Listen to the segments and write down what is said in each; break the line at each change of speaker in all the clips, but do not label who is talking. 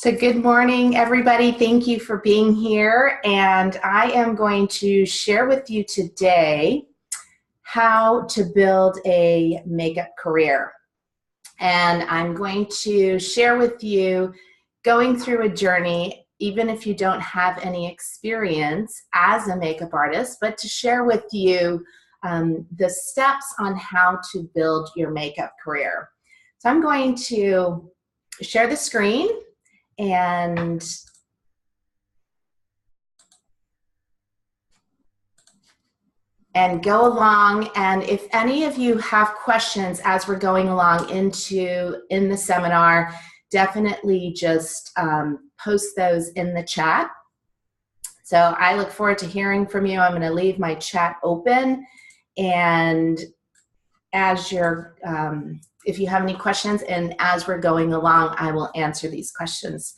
So good morning, everybody. Thank you for being here. And I am going to share with you today how to build a makeup career. And I'm going to share with you going through a journey, even if you don't have any experience as a makeup artist, but to share with you the steps on how to build your makeup career. So I'm going to share the screen and go along. And if any of you have questions as we're going along in the seminar, definitely just post those in the chat. So I look forward to hearing from you. I'm going to leave my chat open, and as you're if you have any questions, and as we're going along, I will answer these questions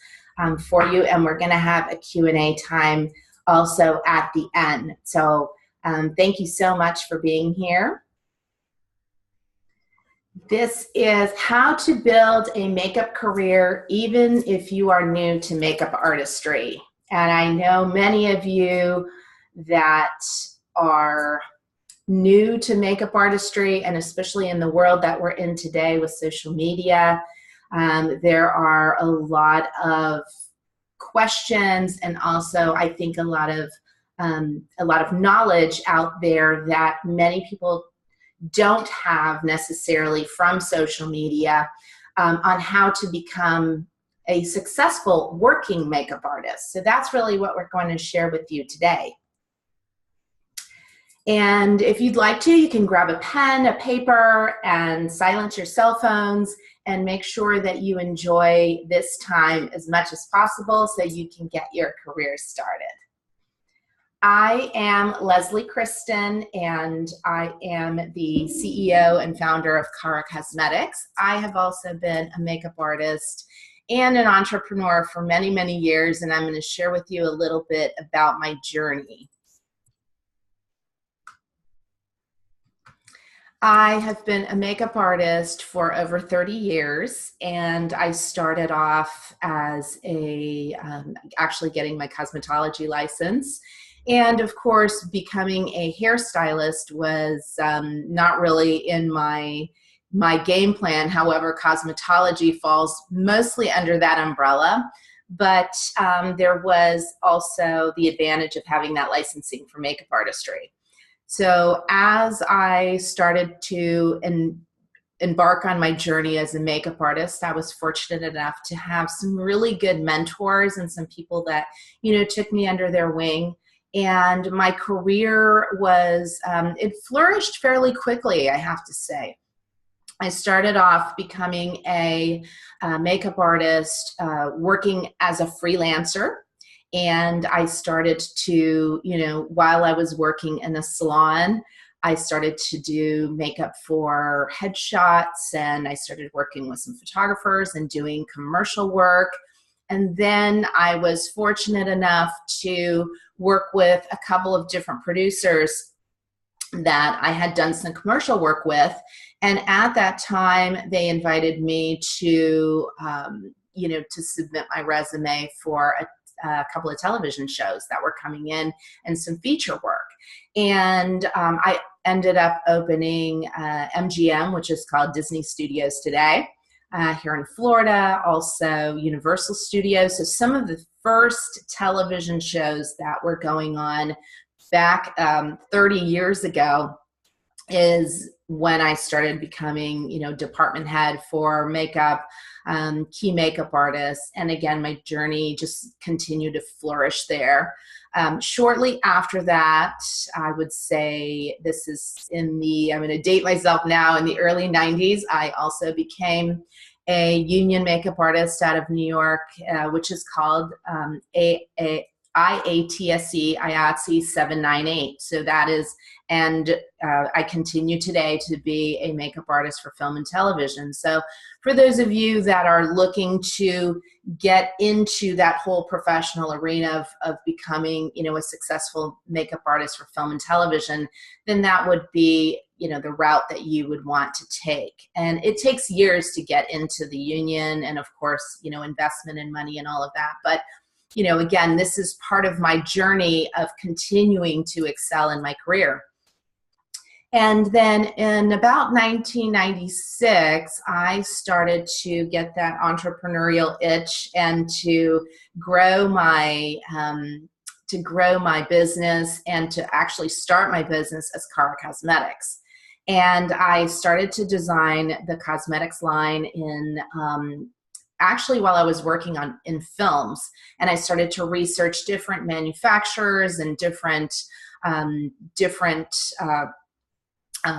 for you, and we're going to have a Q&A time also at the end. So thank you so much for being here. This is how to build a makeup career even if you are new to makeup artistry. And I know many of you that are new to makeup artistry, and especially in the world that we're in today with social media, there are a lot of questions, and also I think a lot of knowledge out there that many people don't have necessarily from social media on how to become a successful working makeup artist. So that's really what we're going to share with you today. And if you'd like to, you can grab a pen, a paper, and silence your cell phones, and make sure that you enjoy this time as much as possible so you can get your career started. I am Leslie Kristen, and I am the CEO and founder of Cara Cosmetics. I have also been a makeup artist and an entrepreneur for many, many years, and I'm going to share with you a little bit about my journey. I have been a makeup artist for over 30 years, and I started off as actually getting my cosmetology license. And of course, becoming a hairstylist was not really in my game plan. However, cosmetology falls mostly under that umbrella. But there was also the advantage of having that licensing for makeup artistry. So as I started to embark on my journey as a makeup artist, I was fortunate enough to have some really good mentors and some people that, took me under their wing. And my career was, it flourished fairly quickly, I have to say. I started off becoming a makeup artist, working as a freelancer. And I started to, while I was working in a salon, I started to do makeup for headshots, and I started working with some photographers and doing commercial work. And then I was fortunate enough to work with a couple of different producers that I had done some commercial work with. And at that time, they invited me to, to submit my resume for a couple of television shows that were coming in and some feature work. And I ended up opening MGM, which is called Disney Studios today, here in Florida, also Universal Studios. So some of the first television shows that were going on back 30 years ago is when I started becoming, department head for makeup, key makeup artists. And again, my journey just continued to flourish there. Shortly after that, I would say this is I'm going to date myself now, in the early 90s, I also became a union makeup artist out of New York, which is called IATSE 798. So that is, and I continue today to be a makeup artist for film and television. So for those of you that are looking to get into that whole professional arena of becoming, a successful makeup artist for film and television, then that would be, the route that you would want to take. And it takes years to get into the union, and of course, investment and money and all of that. But, again, this is part of my journey of continuing to excel in my career. And then in about 1996, I started to get that entrepreneurial itch and to grow my business and to actually start my business as Cara Cosmetics. And I started to design the cosmetics line in actually while I was working in films, and I started to research different manufacturers and different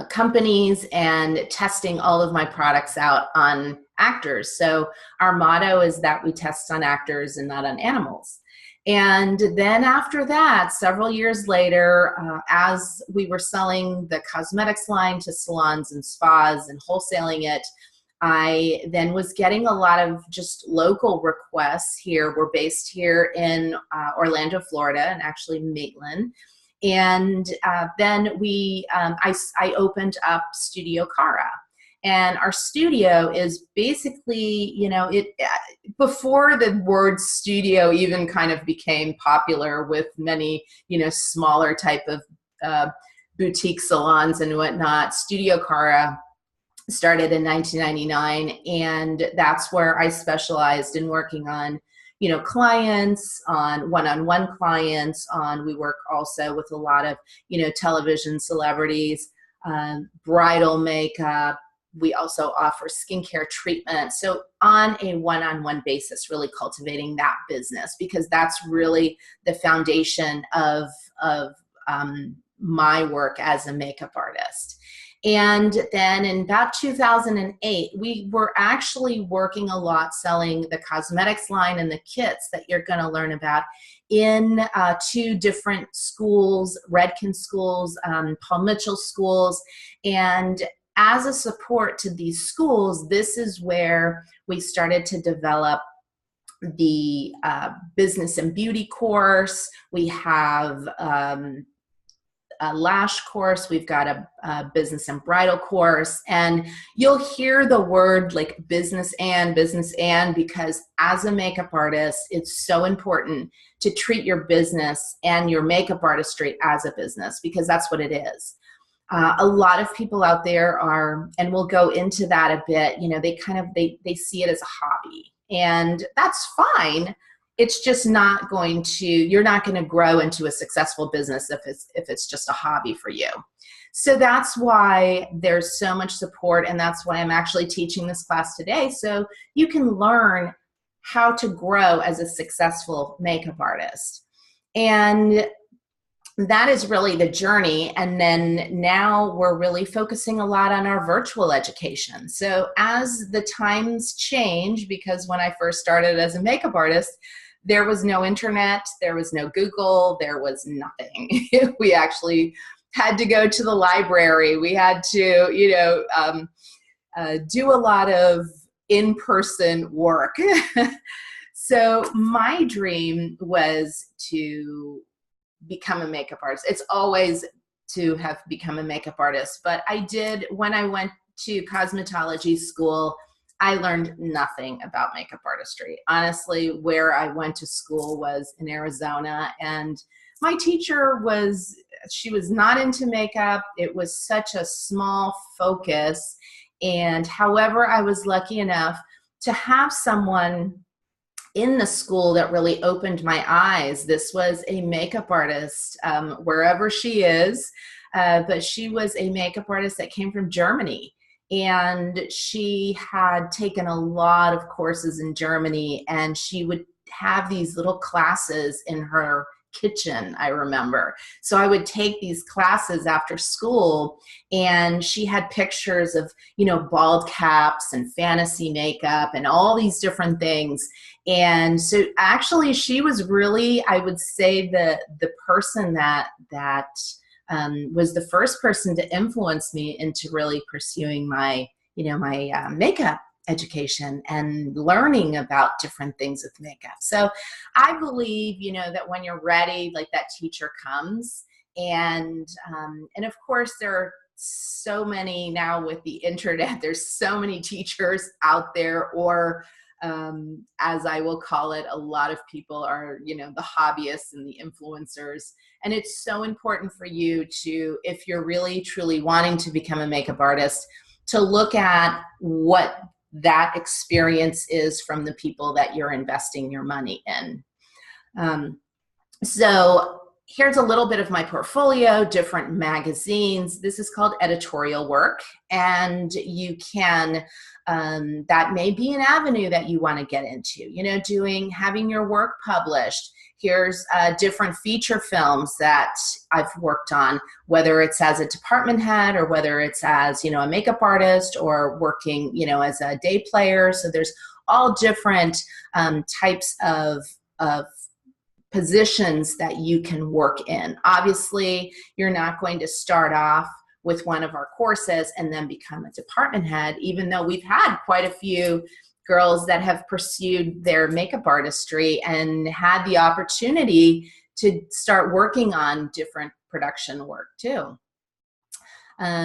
companies, and testing all of my products out on actors. So our motto is that we test on actors and not on animals. And then after that, several years later, as we were selling the cosmetics line to salons and spas and wholesaling it, I then was getting a lot of just local requests here. We're based here in Orlando, Florida, and actually Maitland. And then I opened up Studio Cara. And our studio is basically, before the word studio even kind of became popular with many, smaller type of boutique salons and whatnot, Studio Cara started in 1999. And that's where I specialized in working on clients, on one-on-one clients, we work also with a lot of, television celebrities, bridal makeup. We also offer skincare treatment. So on a one-on-one basis, really cultivating that business, because that's really the foundation of my work as a makeup artist. And then in about 2008, we were actually working a lot selling the cosmetics line and the kits that you're going to learn about in 2 different schools, Redken schools, Paul Mitchell schools. And as a support to these schools, this is where we started to develop the business and beauty course. We have a lash course. We've got a business and bridal course. And you'll hear the word like business and, because as a makeup artist, it's so important to treat your business and your makeup artistry as a business, because that's what it is. A lot of people out there are, and we'll go into that a bit, they see it as a hobby, and that's fine. It's just not going to, you're not going to grow into a successful business if it's just a hobby for you. So that's why there's so much support, and that's why I'm actually teaching this class today, so you can learn how to grow as a successful makeup artist. And that is really the journey. And then now we're really focusing a lot on our virtual education. So as the times change, because when I first started as a makeup artist, there was no internet, there was no Google, there was nothing. We actually had to go to the library. We had to, do a lot of in-person work. So my dream was to become a makeup artist. It's always to have become a makeup artist, but I did, when I went to cosmetology school, I learned nothing about makeup artistry. Honestly, where I went to school was in Arizona, and my teacher she was not into makeup. It was such a small focus. And however, I was lucky enough to have someone in the school that really opened my eyes. This was a makeup artist, wherever she is, but she was a makeup artist that came from Germany. And she had taken a lot of courses in Germany, and she would have these little classes in her kitchen, I remember. So I would take these classes after school, and she had pictures of, bald caps and fantasy makeup and all these different things. And so actually she was really, I would say, the person that was the first person to influence me into really pursuing my, my makeup education and learning about different things with makeup. So I believe, that when you're ready, like that teacher comes, and of course there are so many now with the internet, there's so many teachers out there, or as I will call it, a lot of people are, you know, the hobbyists and the influencers. And it's so important for you to, if you're really truly wanting to become a makeup artist, to look at what that experience is from the people that you're investing your money in. So here's a little bit of my portfolio, different magazines. This is called editorial work, and you can, that may be an avenue that you want to get into, you know, having your work published. Here's different feature films that I've worked on, whether it's as a department head or whether it's as, you know, a makeup artist or working, you know, as a day player. So there's all different types of positions that you can work in. Obviously, you're not going to start off with one of our courses and then become a department head, even though we've had quite a few girls that have pursued their makeup artistry and had the opportunity to start working on different production work too.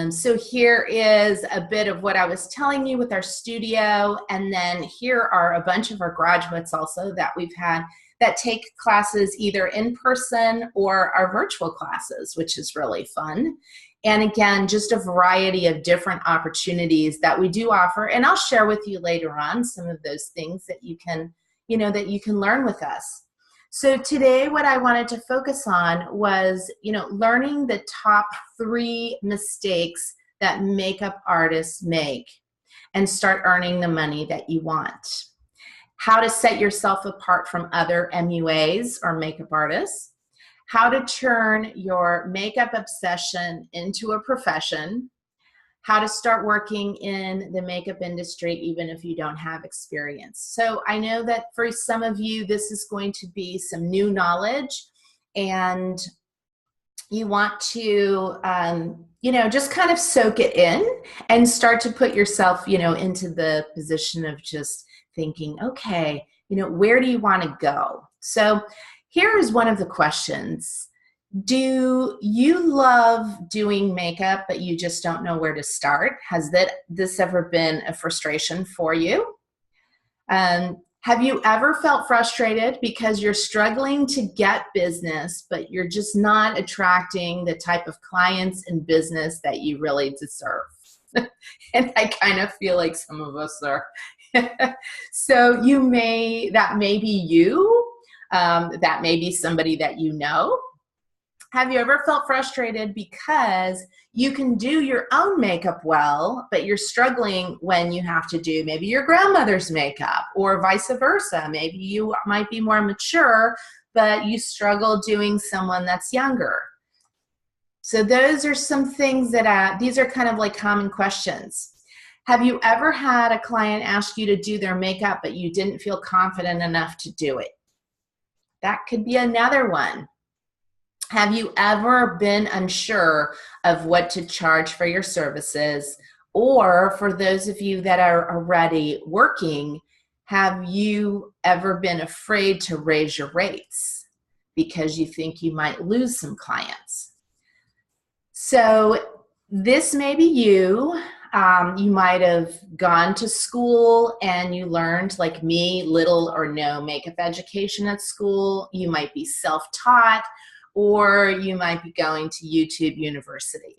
So here is a bit of what I was telling you with our studio, and then here are a bunch of our graduates also that we've had that take classes either in person or our virtual classes, which is really fun. And again, just a variety of different opportunities that we do offer. And I'll share with you later on some of those things that you can, you know, that you can learn with us. So today what I wanted to focus on was, you know, learning the top 3 mistakes that makeup artists make and start earning the money that you want. How to set yourself apart from other MUAs or makeup artists, how to turn your makeup obsession into a profession, how to start working in the makeup industry even if you don't have experience. So I know that for some of you, this is going to be some new knowledge, and you want to, you know, just kind of soak it in and start to put yourself, you know, into the position of just thinking, okay, you know, where do you want to go? So here is one of the questions. Do you love doing makeup, but you just don't know where to start? Has this ever been a frustration for you? Have you ever felt frustrated because you're struggling to get business, but you're just not attracting the type of clients and business that you really deserve? And I kind of feel like some of us are. So that may be you, that may be somebody that you know. Have you ever felt frustrated because you can do your own makeup well, but you're struggling when you have to do maybe your grandmother's makeup, or vice versa? Maybe you might be more mature, but you struggle doing someone that's younger. So those are some things that, these are kind of like common questions. Have you ever had a client ask you to do their makeup, but you didn't feel confident enough to do it? That could be another one. Have you ever been unsure of what to charge for your services? Or for those of you that are already working, have you ever been afraid to raise your rates because you think you might lose some clients? So this may be you. You might have gone to school and you learned, like me, little or no makeup education at school. You might be self-taught, or you might be going to YouTube University.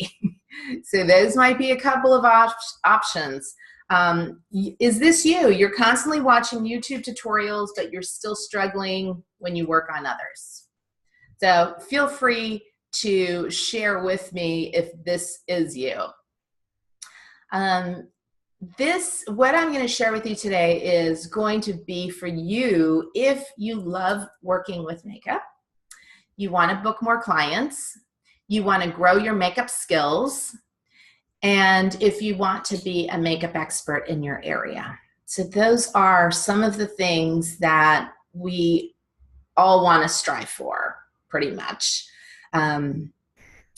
So those might be a couple of options. Is this you? You're constantly watching YouTube tutorials, but you're still struggling when you work on others. So feel free to share with me if this is you. What I'm going to share with you today is going to be for you if you love working with makeup, you want to book more clients, you want to grow your makeup skills, and if you want to be a makeup expert in your area. So those are some of the things that we all want to strive for, pretty much.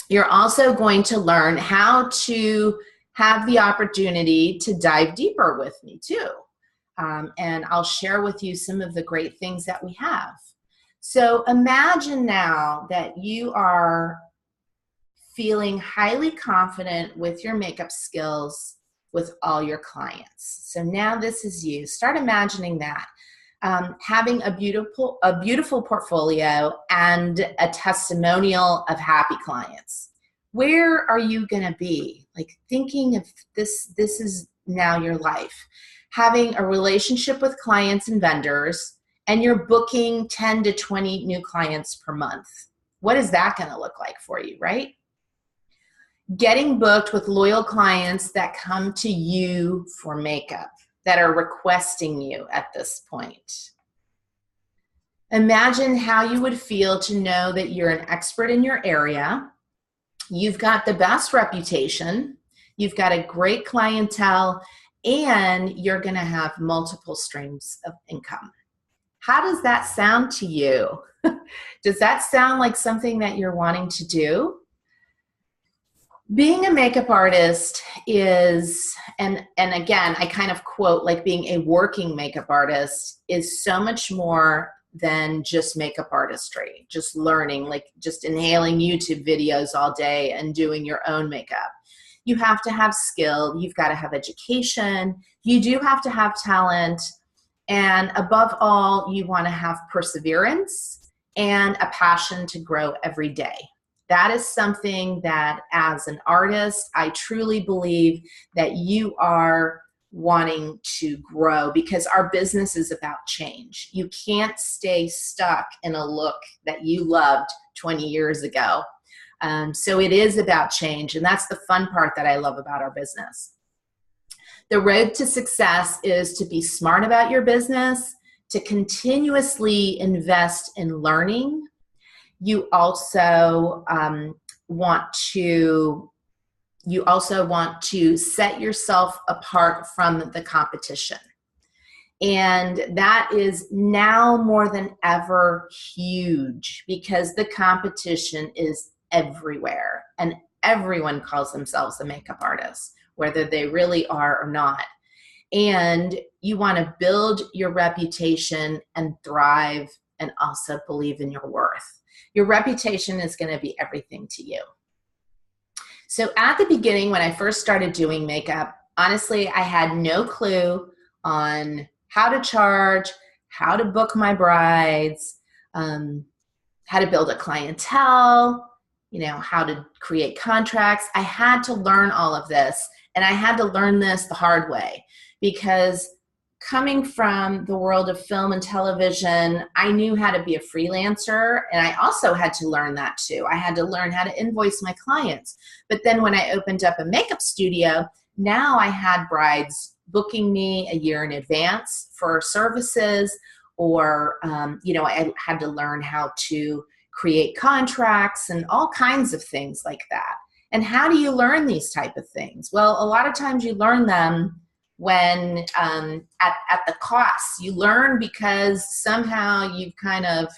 You're also going to learn how to have the opportunity to dive deeper with me too. And I'll share with you some of the great things that we have. So imagine now that you are feeling highly confident with your makeup skills with all your clients. So now this is you. Start imagining that. Having a beautiful portfolio and a testimonial of happy clients. Where are you going to be? Like thinking of this is now your life. Having a relationship with clients and vendors, and you're booking 10 to 20 new clients per month. What is that going to look like for you, right? Getting booked with loyal clients that come to you for makeup, that are requesting you at this point. Imagine how you would feel to know that you're an expert in your area. You've got the best reputation. You've got a great clientele, and you're going to have multiple streams of income. How does that sound to you? Does that sound like something that you're wanting to do? Being a makeup artist is, and again, I kind of quote, like being a working makeup artist is so much more than just makeup artistry, just learning, like just inhaling YouTube videos all day and doing your own makeup. You have to have skill, you've got to have education, you do have to have talent, and above all, you want to have perseverance and a passion to grow every day. That is something that as an artist, I truly believe that you are wanting to grow, because our business is about change. You can't stay stuck in a look that you loved 20 years ago. So it is about change, and that's the fun part that I love about our business. The road to success is to be smart about your business, to continuously invest in learning. You also want to set yourself apart from the competition. And that is now more than ever huge, because the competition is everywhere, and everyone calls themselves a makeup artist, whether they really are or not. And you want to build your reputation and thrive, and also believe in your worth. Your reputation is going to be everything to you. So at the beginning, when I first started doing makeup, honestly, I had no clue on how to charge, how to book my brides, how to build a clientele, how to create contracts. I had to learn all of this, and I had to learn this the hard way, because coming from the world of film and television, I knew how to be a freelancer, and I also had to learn that too. I had to learn how to invoice my clients. But then when I opened up a makeup studio, now I had brides booking me a year in advance for services, or I had to learn how to create contracts and all kinds of things like that. And how do you learn these type of things? Well, a lot of times you learn them when at the cost. You learn because somehow you've kind of,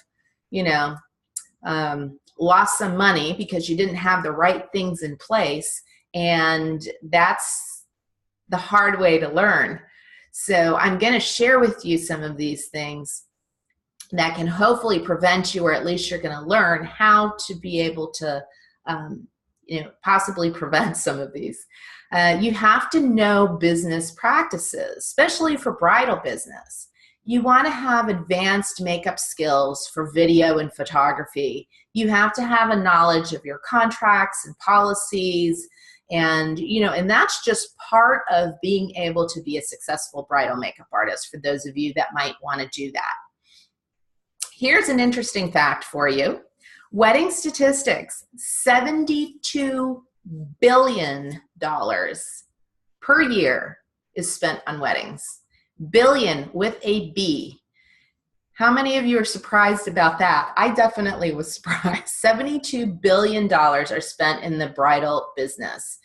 lost some money because you didn't have the right things in place, and that's the hard way to learn. So I'm going to share with you some of these things that can hopefully prevent you, or at least you're going to learn how to be able to possibly prevent some of these. You have to know business practices, especially for bridal business. You want to have advanced makeup skills for video and photography. You have to have a knowledge of your contracts and policies, and that's just part of being able to be a successful bridal makeup artist, for those of you that might want to do that. Here's an interesting fact for you. Wedding statistics: $72 billion per year is spent on weddings. Billion with a B. How many of you are surprised about that? I definitely was surprised. $72 billion are spent in the bridal business.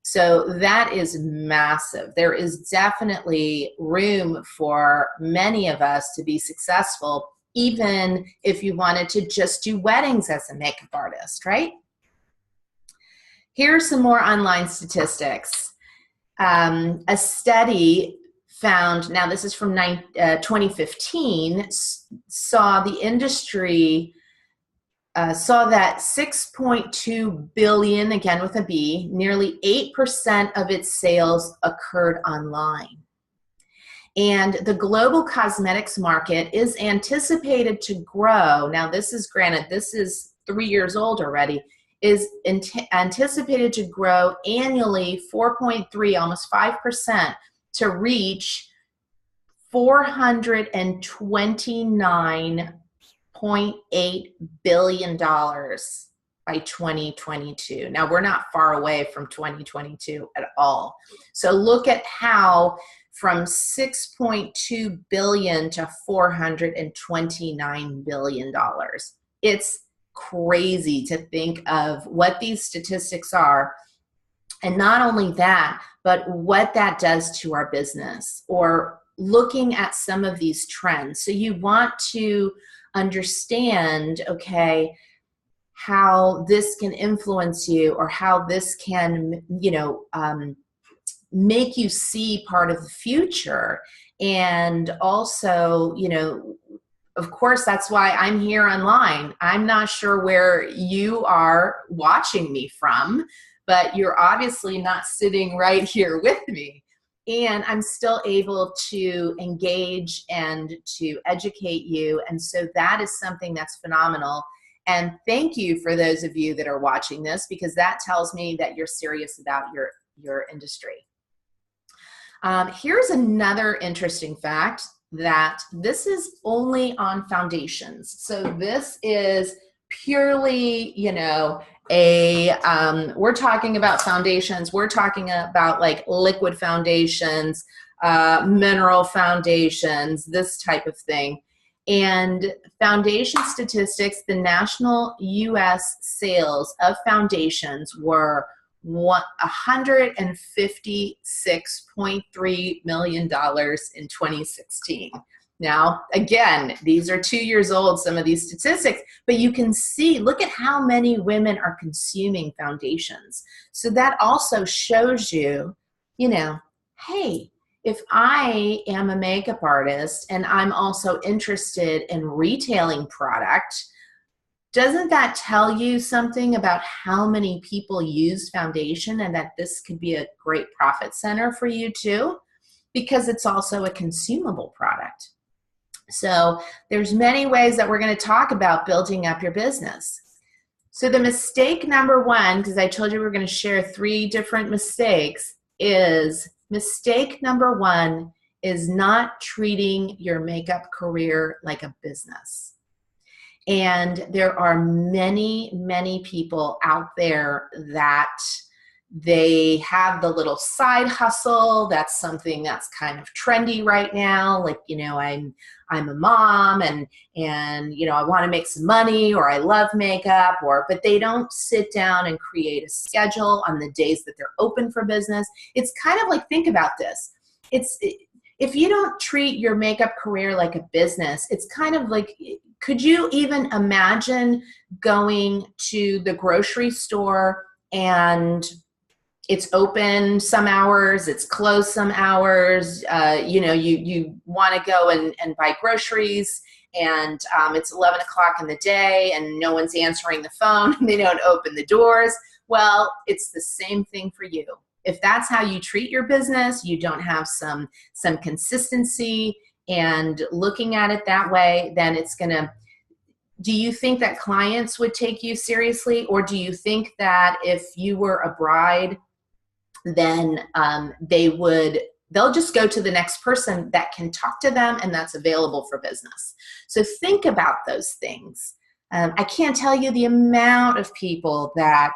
So that is massive. There is definitely room for many of us to be successful, even if you wanted to just do weddings as a makeup artist, right? Here's some more online statistics. A study found, now this is from 2015, saw the industry saw that 6.2 billion, again with a B, nearly 8% of its sales occurred online. And the global cosmetics market is anticipated to grow. Now, this is granted, this is 3 years old already, is anticipated to grow annually 4.3, almost 5%, to reach $429.8 billion by 2022. Now, we're not far away from 2022 at all. So look at how from 6.2 billion to $429 billion. It's crazy to think of what these statistics are. And not only that, but what that does to our business, or looking at some of these trends. So you want to understand, okay, how this can influence you, or how this can, make you see part of the future. And also, of course, that's why I'm here online. I'm not sure where you are watching me from, but you're obviously not sitting right here with me. And I'm still able to engage and to educate you. And so that is something that's phenomenal. And thank you for those of you that are watching this, because that tells me that you're serious about your industry. Here's another interesting fact, that this is only on foundations. So this is purely, we're talking about foundations. We're talking about like liquid foundations, mineral foundations, this type of thing. And foundation statistics, the national US sales of foundations were $156.3 million in 2016. Now, again, these are 2 years old, some of these statistics, but you can see, look at how many women are consuming foundations. So that also shows you, hey, if I am a makeup artist and I'm also interested in retailing product, doesn't that tell you something about how many people use foundation, and that this could be a great profit center for you too, because it's also a consumable product. So there's many ways that we're going to talk about building up your business. So the mistake number one, because I told you we're going to share 3 different mistakes, is mistake number one is not treating your makeup career like a business. And there are many, many people out there that they have the little side hustle. That's something that's kind of trendy right now. Like, I'm a mom and I want to make some money, or I love makeup, but they don't sit down and create a schedule on the days that they're open for business. It's kind of like, think about this. If you don't treat your makeup career like a business, it's kind of like, could you even imagine going to the grocery store and it's open some hours, it's closed some hours, you want to go and buy groceries, and it's 11 o'clock in the day and no one's answering the phone and they don't open the doors? Well, it's the same thing for you. If that's how you treat your business, you don't have some consistency and looking at it that way, then it's gonna, do you think that clients would take you seriously? Or do you think that if you were a bride, then they'll just go to the next person that can talk to them and that's available for business? So think about those things. I can't tell you the amount of people that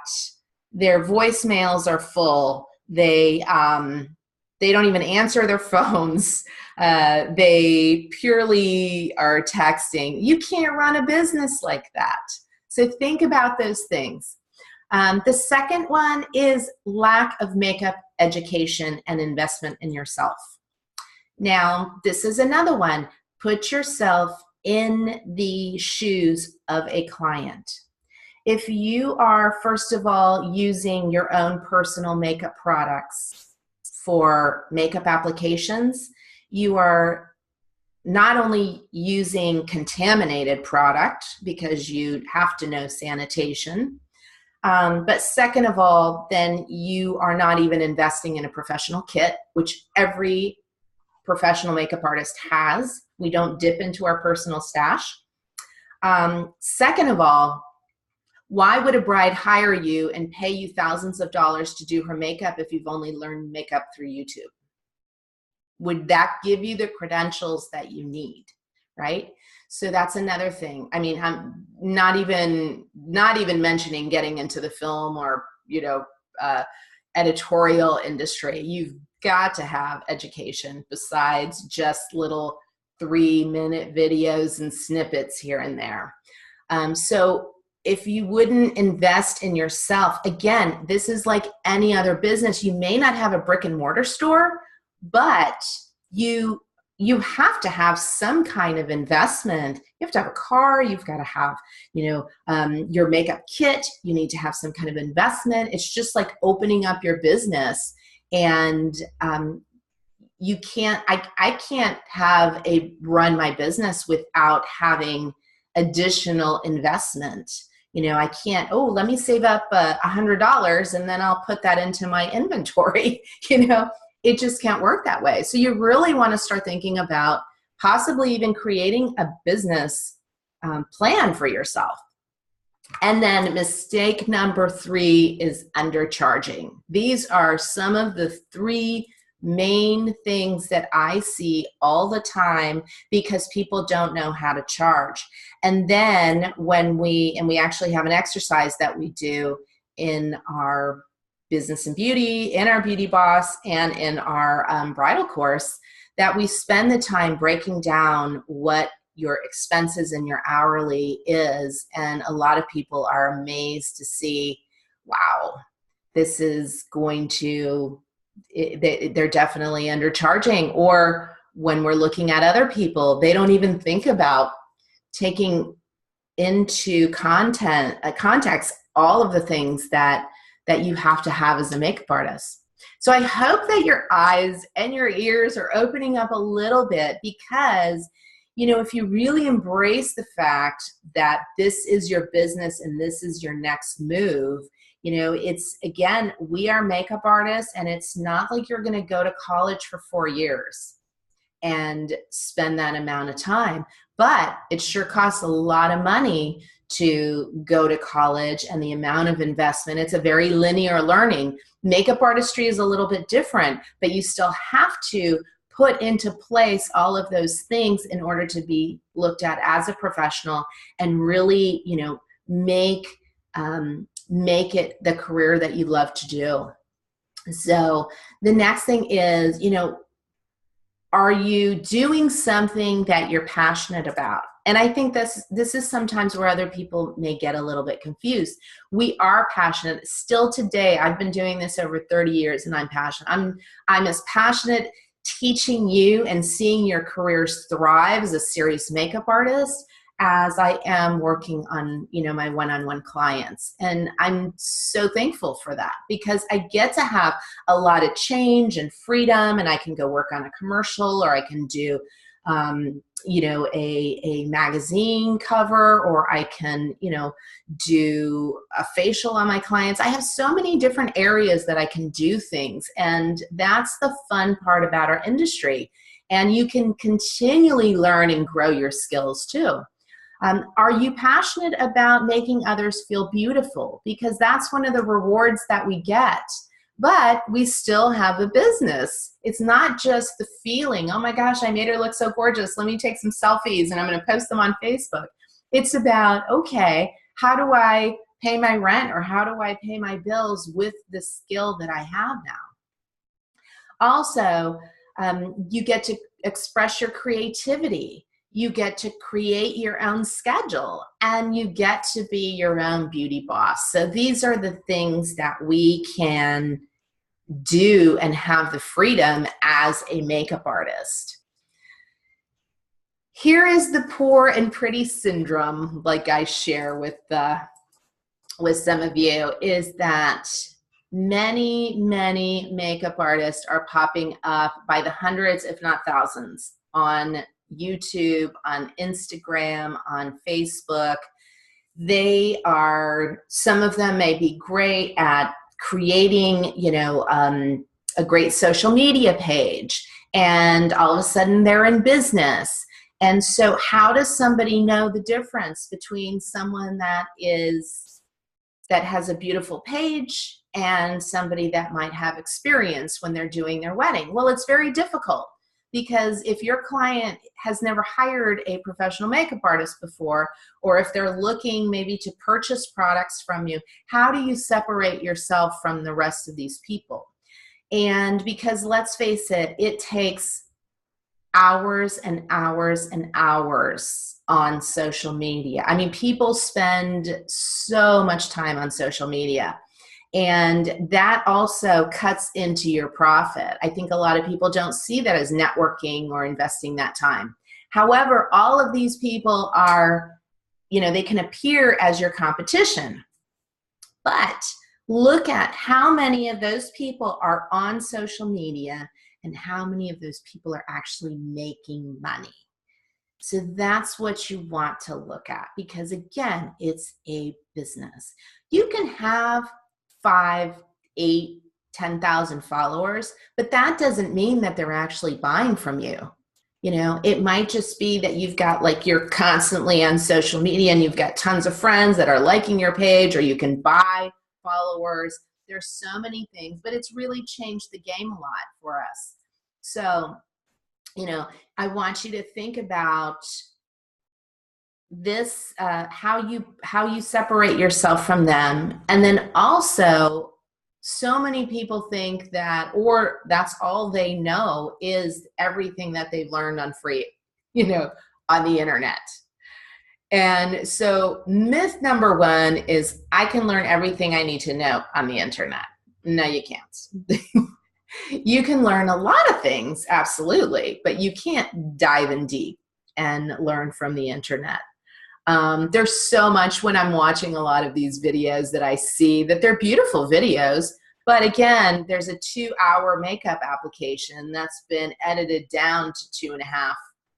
their voicemails are full. They don't even answer their phones. They purely are texting. You can't run a business like that. So think about those things. The second one is lack of makeup education and investment in yourself. Now, this is another one. Put yourself in the shoes of a client. If you are, first of all, using your own personal makeup products for makeup applications, you are not only using contaminated product because you have to know sanitation, but second of all, then you are not even investing in a professional kit, which every professional makeup artist has. We don't dip into our personal stash. Second of all, why would a bride hire you and pay you thousands of dollars to do her makeup if you've only learned makeup through YouTube? Would that give you the credentials that you need, right? So that's another thing. I mean, I'm not even mentioning getting into the film or, you know, editorial industry. You've got to have education besides just little 3-minute videos and snippets here and there. So if you wouldn't invest in yourself, again, this is like any other business. You may not have a brick and mortar store, but you have to have some kind of investment. You have to have a car. You've got to have, you know, your makeup kit. You need to have some kind of investment. It's just like opening up your business, and you can't. I can't have run my business without having additional investment. You know, I can't, oh, let me save up $100 and then I'll put that into my inventory. You know, it just can't work that way. So you really want to start thinking about possibly even creating a business plan for yourself. And then mistake number 3 is undercharging. These are some of the 3 main things that I see all the time because people don't know how to charge. And then when we actually have an exercise that we do in our Business and Beauty, in our Beauty Boss, and in our bridal course, that we spend the time breaking down what your expenses and your hourly is. And a lot of people are amazed to see, wow, this is going to, they're definitely undercharging. Or when we're looking at other people, they don't even think about taking into context all of the things that you have to have as a makeup artist. So I hope that your eyes and your ears are opening up a little bit, because, you know, if you really embrace the fact that this is your business and this is your next move, you know, it's, again, we are makeup artists, and it's not like you're going to go to college for 4 years and spend that amount of time, but it sure costs a lot of money to go to college, and the amount of investment. It's a very linear learning. Makeup artistry is a little bit different, but you still have to put into place all of those things in order to be looked at as a professional and really, you know, make it the career that you love to do. So the next thing is, you know, are you doing something that you're passionate about? And I think this is sometimes where other people may get a little bit confused. We are passionate. Still today, I've been doing this over 30 years, and I'm passionate. I'm as passionate teaching you and seeing your careers thrive as a serious makeup artist as I am working on, you know, my one-on-one clients. And I'm so thankful for that, because I get to have a lot of change and freedom, and I can go work on a commercial, or I can do, you know, a magazine cover, or I can, you know, do a facial on my clients. I have so many different areas that I can do things. And that's the fun part about our industry. And you can continually learn and grow your skills too. Are you passionate about making others feel beautiful? Because that's one of the rewards that we get. But we still have a business. It's not just the feeling, oh my gosh, I made her look so gorgeous. Let me take some selfies and I'm going to post them on Facebook. It's about, okay, how do I pay my rent, or how do I pay my bills with the skill that I have now? Also, you get to express your creativity. You get to create your own schedule, and you get to be your own beauty boss. So these are the things that we can do and have the freedom as a makeup artist. Here is the poor and pretty syndrome, like I share with some of you, is that many makeup artists are popping up by the hundreds, if not thousands, on YouTube, on Instagram, on Facebook. They are, some of them may be great at creating, you know, a great social media page, and all of a sudden they're in business. And so how does somebody know the difference between someone that has a beautiful page and somebody that might have experience when they're doing their wedding? Well, it's very difficult, because if your client has never hired a professional makeup artist before, or if they're looking maybe to purchase products from you, how do you separate yourself from the rest of these people? And because let's face it, it takes hours and hours and hours on social media. I mean, people spend so much time on social media, and that also cuts into your profit. I think a lot of people don't see that as networking or investing that time. However, all of these people are, you know, they can appear as your competition, but look at how many of those people are on social media and how many of those people are actually making money. So that's what you want to look at, because again, it's a business. You can have 5, 8, 10,000 followers, but that doesn't mean that they're actually buying from you. You know, it might just be that you've got, like, you're constantly on social media and you've got tons of friends that are liking your page, or you can buy followers. There's so many things, but it's really changed the game a lot for us. So, you know, I want you to think about this, how you separate yourself from them. And then also, so many people think that, or that's all they know is everything that they've learned on free, you know, on the internet. And so myth number 1 is, I can learn everything I need to know on the internet. No, you can't. You can learn a lot of things, absolutely, but you can't dive in deep and learn from the internet. There's so much, when I'm watching a lot of these videos, that I see that they're beautiful videos, but again, there's a 2-hour makeup application that's been edited down to 2.5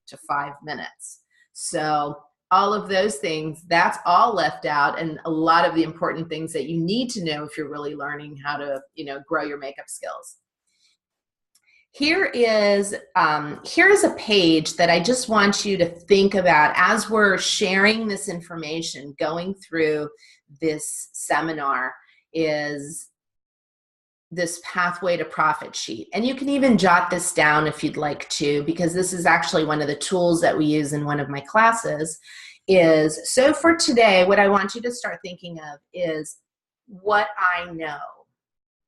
to 5 minutes. So all of those things, that's all left out, and a lot of the important things that you need to know if you're really learning how to, you know, grow your makeup skills. Here's a page that I just want you to think about as we're sharing this information, going through this seminar, is this pathway to profit sheet. And you can even jot this down if you'd like to, because this is actually one of the tools that we use in one of my classes. So for today, what I want you to start thinking of is what I know.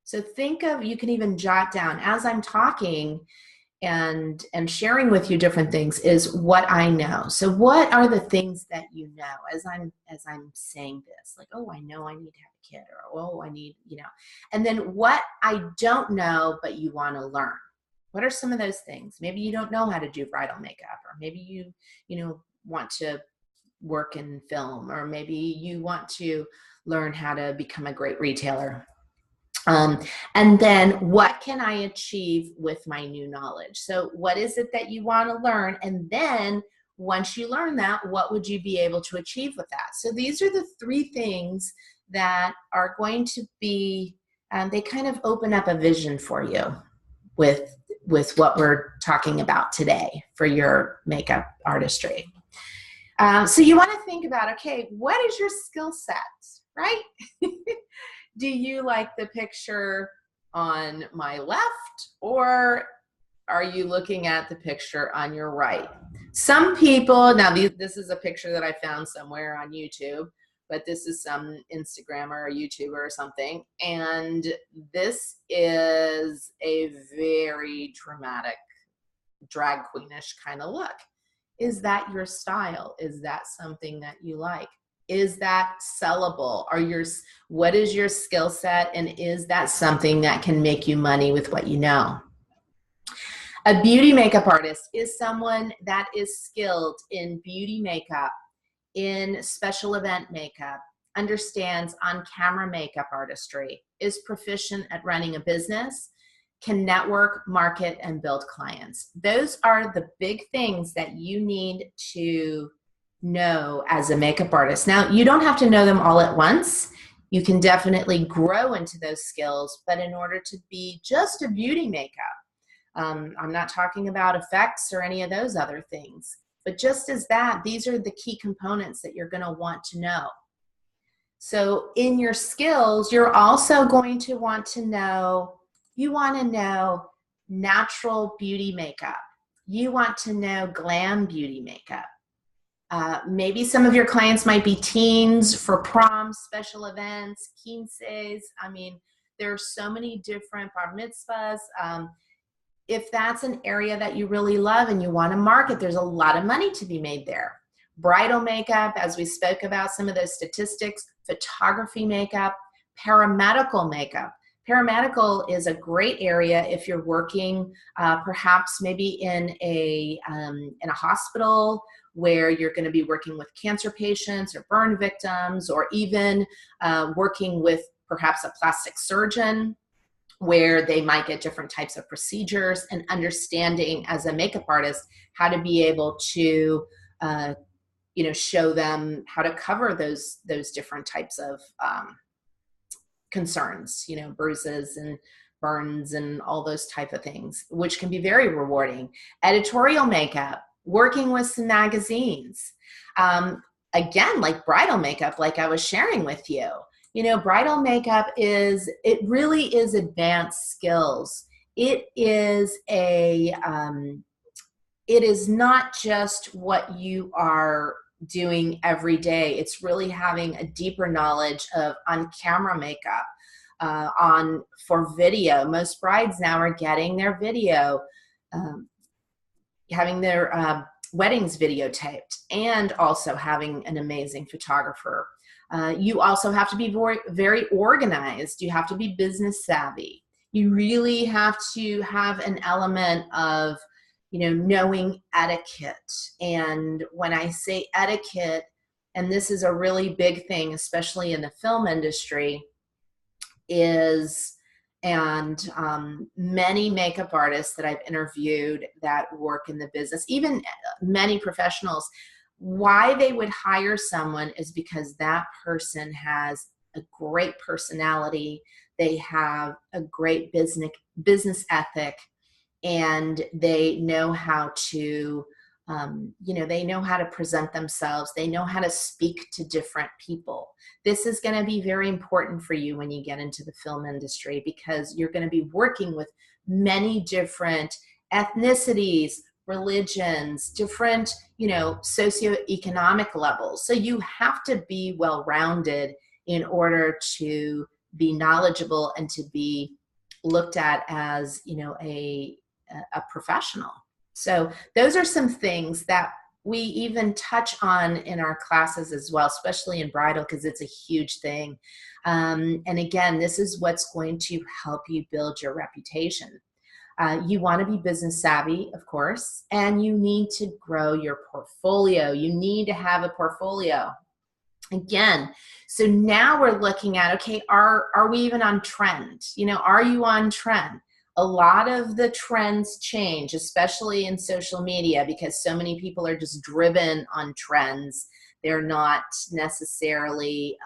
So think of, you can even jot down as I'm talking and sharing with you different things, is what I know. So what are the things that you know as I'm saying this? Like, oh, I know I need to have a kid, or oh, I need, you know. And then what I don't know but you want to learn. What are some of those things? Maybe you don't know how to do bridal makeup, or maybe you know, want to work in film, or maybe you want to learn how to become a great retailer. And then what can I achieve with my new knowledge? So what is it that you want to learn? And then once you learn that, what would you be able to achieve with that? So these are the 3 things that are going to be, they kind of open up a vision for you with what we're talking about today for your makeup artistry. So you want to think about, okay, what is your skill set, right? Do you like the picture on my left, or are you looking at the picture on your right? Some people, now this is a picture that I found somewhere on YouTube, but this is some Instagrammer or YouTuber or something, and this is a very dramatic, drag queenish kind of look. Is that your style? Is that something that you like? Is that sellable? What is your skill set, and is that something that can make you money with what you know? A beauty makeup artist is someone that is skilled in beauty makeup, in special event makeup, understands on-camera makeup artistry, is proficient at running a business, can network, market, and build clients. Those are the big things that you need to know as a makeup artist. Now, you don't have to know them all at once. You can definitely grow into those skills, but in order to be just a beauty makeup, I'm not talking about effects or any of those other things, but just as that, these are the key components that you're going to want to know. So in your skills, you're also going to want to know, you want to know natural beauty makeup. You want to know glam beauty makeup. Maybe some of your clients might be teens for proms, special events, quinces. I mean, there are so many different bar mitzvahs. If that's an area that you really love and you want to market, there's a lot of money to be made there. Bridal makeup, as we spoke about some of those statistics, photography makeup, paramedical makeup. Paramedical is a great area if you're working perhaps maybe in a hospital where you're going to be working with cancer patients or burn victims, or even working with perhaps a plastic surgeon where they might get different types of procedures, and understanding as a makeup artist how to be able to show them how to cover those different types of concerns, bruises and burns and all those type of things, which can be very rewarding. Editorial makeup, working with some magazines. Again, like bridal makeup, like I was sharing with you. Bridal makeup it really is advanced skills. It is not just what you are doing every day. It's really having a deeper knowledge of on-camera makeup, for video. Most brides now are getting their video, having their weddings videotaped, and also having an amazing photographer. You also have to be very, very organized. You have to be business savvy. You really have to have an element of, knowing etiquette. And when I say etiquette, and this is a really big thing, especially in the film industry, many makeup artists that I've interviewed that work in the business, even many professionals, why they would hire someone is because that person has a great personality, they have a great business ethic, and they know how to they know how to present themselves, they know how to speak to different people. This is going to be very important for you when you get into the film industry, because you're going to be working with many different ethnicities, religions, different, socioeconomic levels. So you have to be well-rounded in order to be knowledgeable and to be looked at as, a professional. So those are some things that we even touch on in our classes as well, especially in bridal, because it's a huge thing. And again, this is what's going to help you build your reputation. You want to be business savvy, of course, and you need to grow your portfolio. You need to have a portfolio. Again, so now we're looking at, okay, are we even on trend? Are you on trend? A lot of the trends change, especially in social media, because so many people are just driven on trends. They're not necessarily,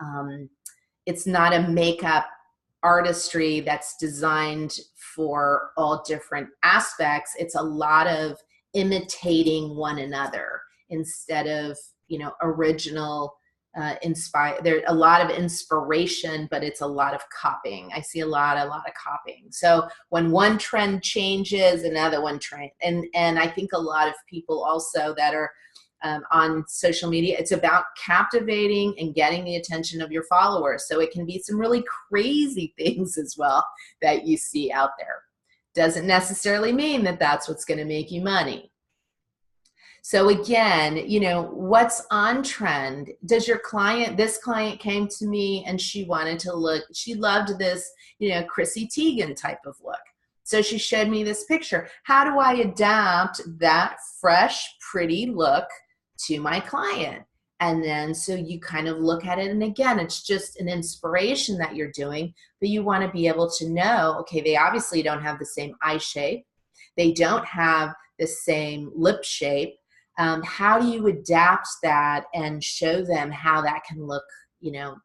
it's not a makeup artistry that's designed for all different aspects. It's a lot of imitating one another instead of, original, there's a lot of inspiration, but it's a lot of copying. I see a lot of copying. So when one trend changes, another one trend, and I think a lot of people also that are on social media, it's about captivating and getting the attention of your followers. So it can be some really crazy things as well that you see out there. Doesn't necessarily mean that that's what's going to make you money. So again, what's on trend? Does your client, this client came to me and she wanted to look, she loved this, Chrissy Teigen type of look. So she showed me this picture. How do I adapt that fresh, pretty look to my client? And then so you kind of look at it, and again, it's just an inspiration that you're doing, but you want to be able to know, okay, they obviously don't have the same eye shape. They don't have the same lip shape. How do you adapt that and show them how that can look, you know,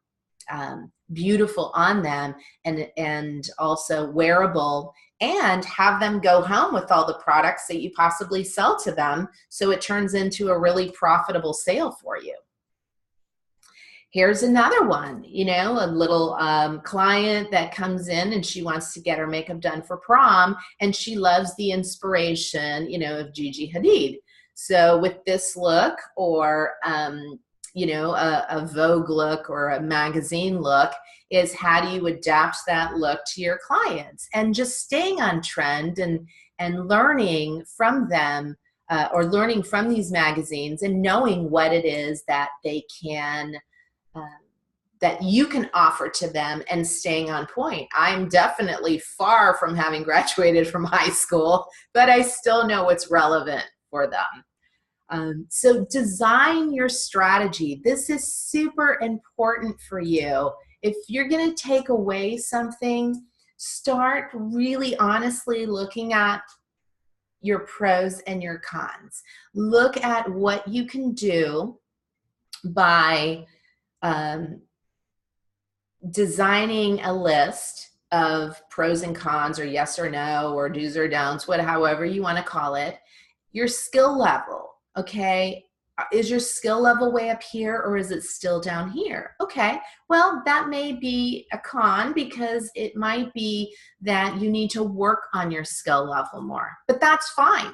beautiful on them, and also wearable, and have them go home with all the products that you possibly sell to them, so it turns into a really profitable sale for you. Here's another one, you know, a little client that comes in and she wants to get her makeup done for prom, and she loves the inspiration, you know, of Gigi Hadid. So with this look, or you know, a Vogue look or a magazine look, is how do you adapt that look to your clients, and just staying on trend and learning from them, or learning from these magazines, and knowing what it is that they can, that you can offer to them, and staying on point. I'm definitely far from having graduated from high school, but I still know what's relevant for them. So design your strategy. This is super important for you. If you're going to take away something, start really honestly looking at your pros and your cons. Look at what you can do by designing a list of pros and cons, or yes or no, or do's or don'ts, however you want to call it. Your skill level. Okay, is your skill level way up here, or is it still down here? Okay, well, that may be a con, because it might be that you need to work on your skill level more, but that's fine.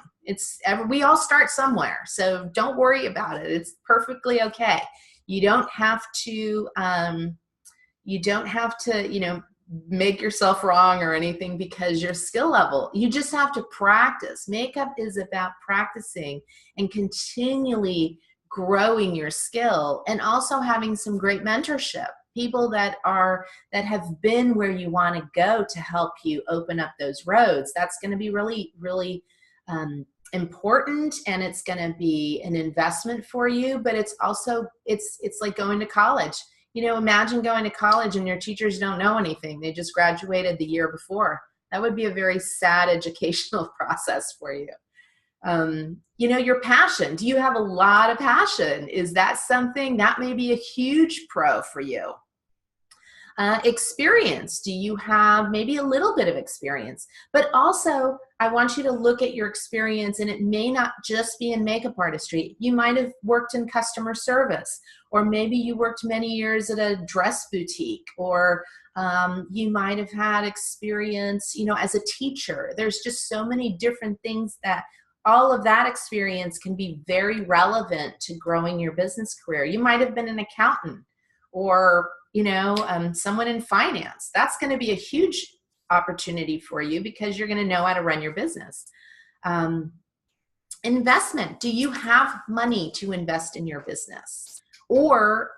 We all start somewhere, so don't worry about it. It's perfectly okay. You don't have to, you know, make yourself wrong or anything because your skill level. You just have to practice. Makeup is about practicing and continually growing your skill, and also having some great mentorship, people that have been where you want to go to help you open up those roads. That's going to be really, really important, and it's going to be an investment for you, but it's also, it's like going to college. You know, imagine going to college and your teachers don't know anything. They just graduated the year before. That would be a very sad educational process for you. You know, your passion. Do you have a lot of passion? Is that something that may be a huge pro for you? Experience. Do you have maybe a little bit of experience? But also, I want you to look at your experience, and it may not just be in makeup artistry. You might have worked in customer service, or maybe you worked many years at a dress boutique, or you might have had experience, you know, as a teacher. There's just so many different things that all of that experience can be very relevant to growing your business career. You might have been an accountant, or you know, someone in finance. That's going to be a huge opportunity for you, because you're going to know how to run your business. Investment. Do you have money to invest in your business? Or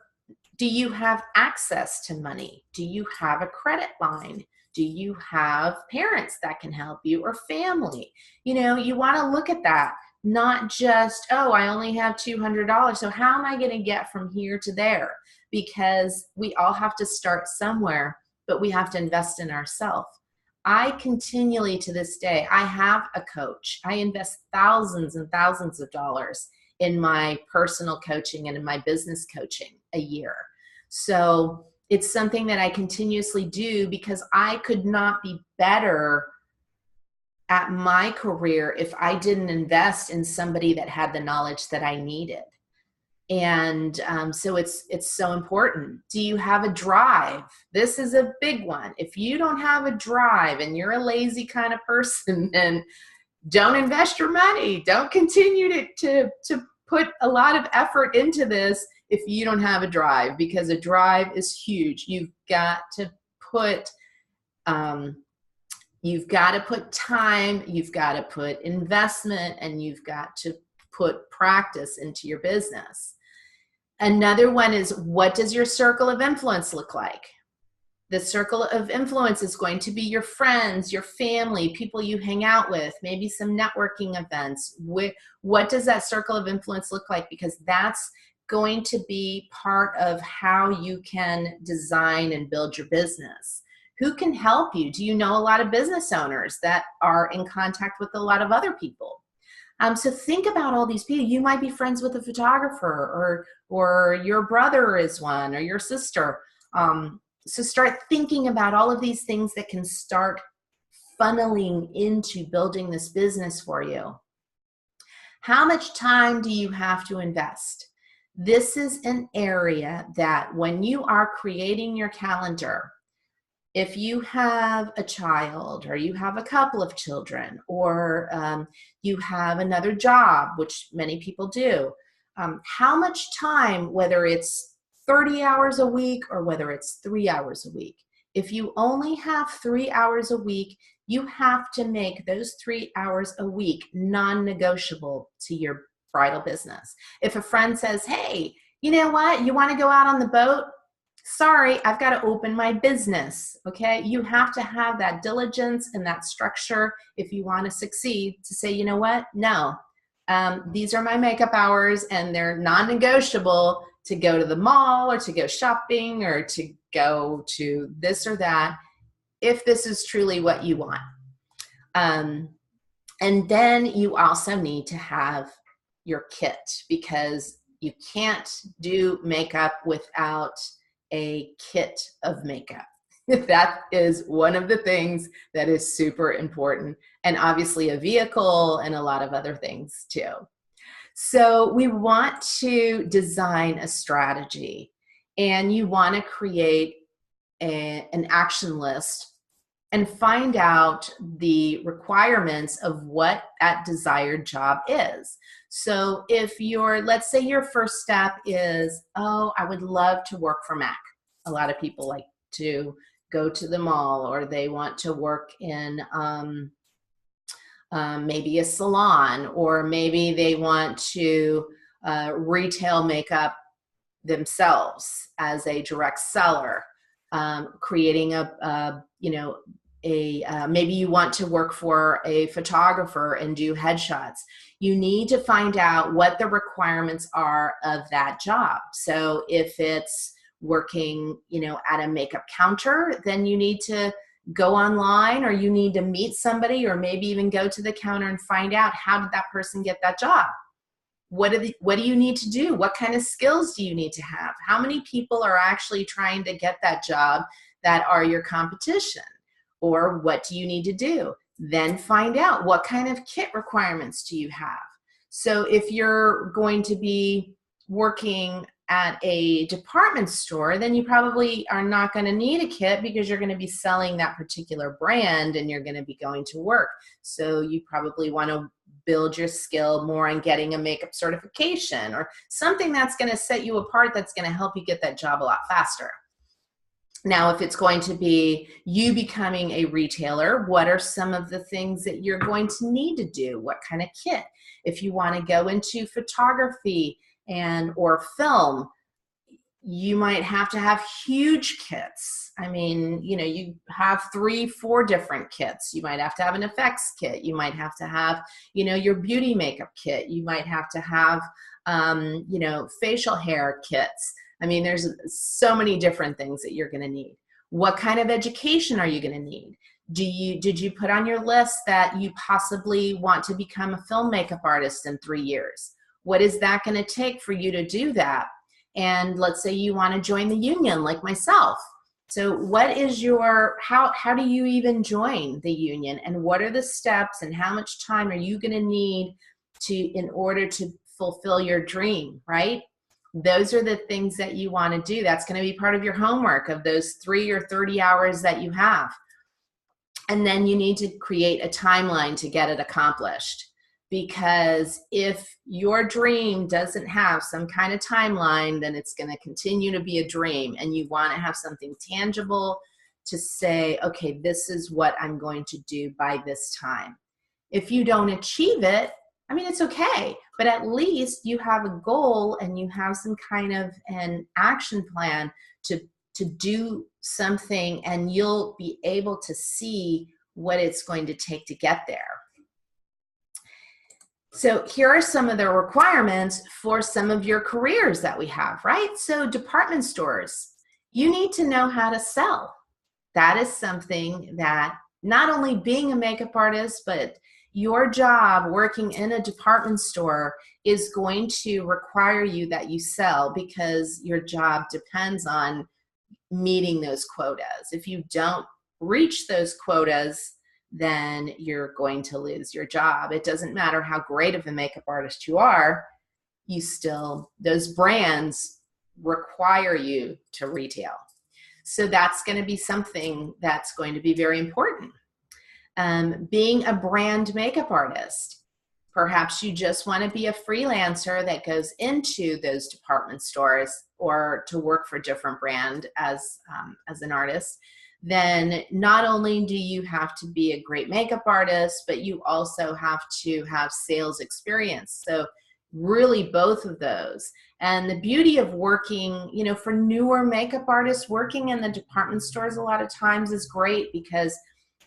do you have access to money? Do you have a credit line? Do you have parents that can help you, or family? You know, you want to look at that. Not just, oh, I only have $200. So how am I going to get from here to there? Because we all have to start somewhere, but we have to invest in ourselves. I continually, to this day, I have a coach. I invest thousands and thousands of dollars in my personal coaching and in my business coaching a year. So it's something that I continuously do, because I could not be better at my career if I didn't invest in somebody that had the knowledge that I needed. And so it's so important. Do you have a drive? This is a big one. If you don't have a drive and you're a lazy kind of person, then don't invest your money. Don't continue to put a lot of effort into this if you don't have a drive, because a drive is huge. You've got to put time, you've got to put investment, and you've got to put practice into your business. Another one is, what does your circle of influence look like? The circle of influence is going to be your friends, your family, people you hang out with, maybe some networking events. What does that circle of influence look like? Because that's going to be part of how you can design and build your business? Who can help you? Do you know a lot of business owners that are in contact with a lot of other people? So think about all these people. You might be friends with a photographer, or your brother is one, or your sister. So start thinking about all of these things that can start funneling into building this business for you. How much time do you have to invest? This is an area that when you are creating your calendar, if you have a child, or you have a couple of children, or you have another job, which many people do, how much time, whether it's 30 hours a week or whether it's 3 hours a week, if you only have 3 hours a week, you have to make those 3 hours a week non-negotiable to your bridal business. If a friend says, hey, you know what, you want to go out on the boat? Sorry, I've got to open my business, okay? You have to have that diligence and that structure if you want to succeed, to say, you know what, no, these are my makeup hours and they're non-negotiable to go to the mall or to go shopping or to go to this or that, if this is truly what you want. And then you also need to have your kit, because you can't do makeup without a kit of makeup. That is one of the things that is super important, and obviously a vehicle and a lot of other things too. So we want to design a strategy, and you want to create an action list and find out the requirements of what that desired job is. So if let's say your first step is, oh, I would love to work for Mac. A lot of people like to go to the mall, or they want to work in maybe a salon, or maybe they want to retail makeup themselves as a direct seller, creating maybe you want to work for a photographer and do headshots. You need to find out what the requirements are of that job. So if it's working, at a makeup counter, then you need to go online, or you need to meet somebody, or maybe even go to the counter and find out, how did that person get that job? What do you need to do? What kind of skills do you need to have? How many people are actually trying to get that job that are your competition? Or what do you need to do? Then find out, what kind of kit requirements do you have? So if you're going to be working at a department store, then you probably are not going to need a kit, because you're going to be selling that particular brand and you're going to be going to work. So you probably want to build your skill more on getting a makeup certification, or something that's going to set you apart, that's going to help you get that job a lot faster. Now, if it's going to be you becoming a retailer, what are some of the things that you're going to need to do? What kind of kit? If you want to go into photography or film, you might have to have huge kits. I mean, you have 3, 4 different kits. You might have to have an effects kit. You might have to have, your beauty makeup kit. You might have to have, facial hair kits. I mean, there's so many different things that you're going to need. What kind of education are you going to need? Did you put on your list that you possibly want to become a film makeup artist in 3 years? What is that going to take for you to do that? And let's say you want to join the union like myself. So what is how do you even join the union? And what are the steps, and how much time are you going to need in order to fulfill your dream, right? Those are the things that you want to do. That's going to be part of your homework of those 3 or 30 hours that you have. And then you need to create a timeline to get it accomplished. Because if your dream doesn't have some kind of timeline, then it's going to continue to be a dream. And you want to have something tangible to say, okay, this is what I'm going to do by this time. If you don't achieve it, I mean, it's okay, but at least you have a goal and you have some kind of an action plan to do something, and you'll be able to see what it's going to take to get there. So here are some of the requirements for some of your careers that we have, right? So department stores, you need to know how to sell. That is something that not only being a makeup artist, but your job working in a department store is going to require you that you sell, because your job depends on meeting those quotas. If you don't reach those quotas, then you're going to lose your job. It doesn't matter how great of a makeup artist you are, those brands require you to retail. So that's going to be something that's going to be very important. Being a brand makeup artist, perhaps you just want to be a freelancer that goes into those department stores or to work for a different brand as an artist. Then not only do you have to be a great makeup artist, but you also have to have sales experience. So really both of those. And the beauty of working, you know, for newer makeup artists, working in the department stores a lot of times is great, because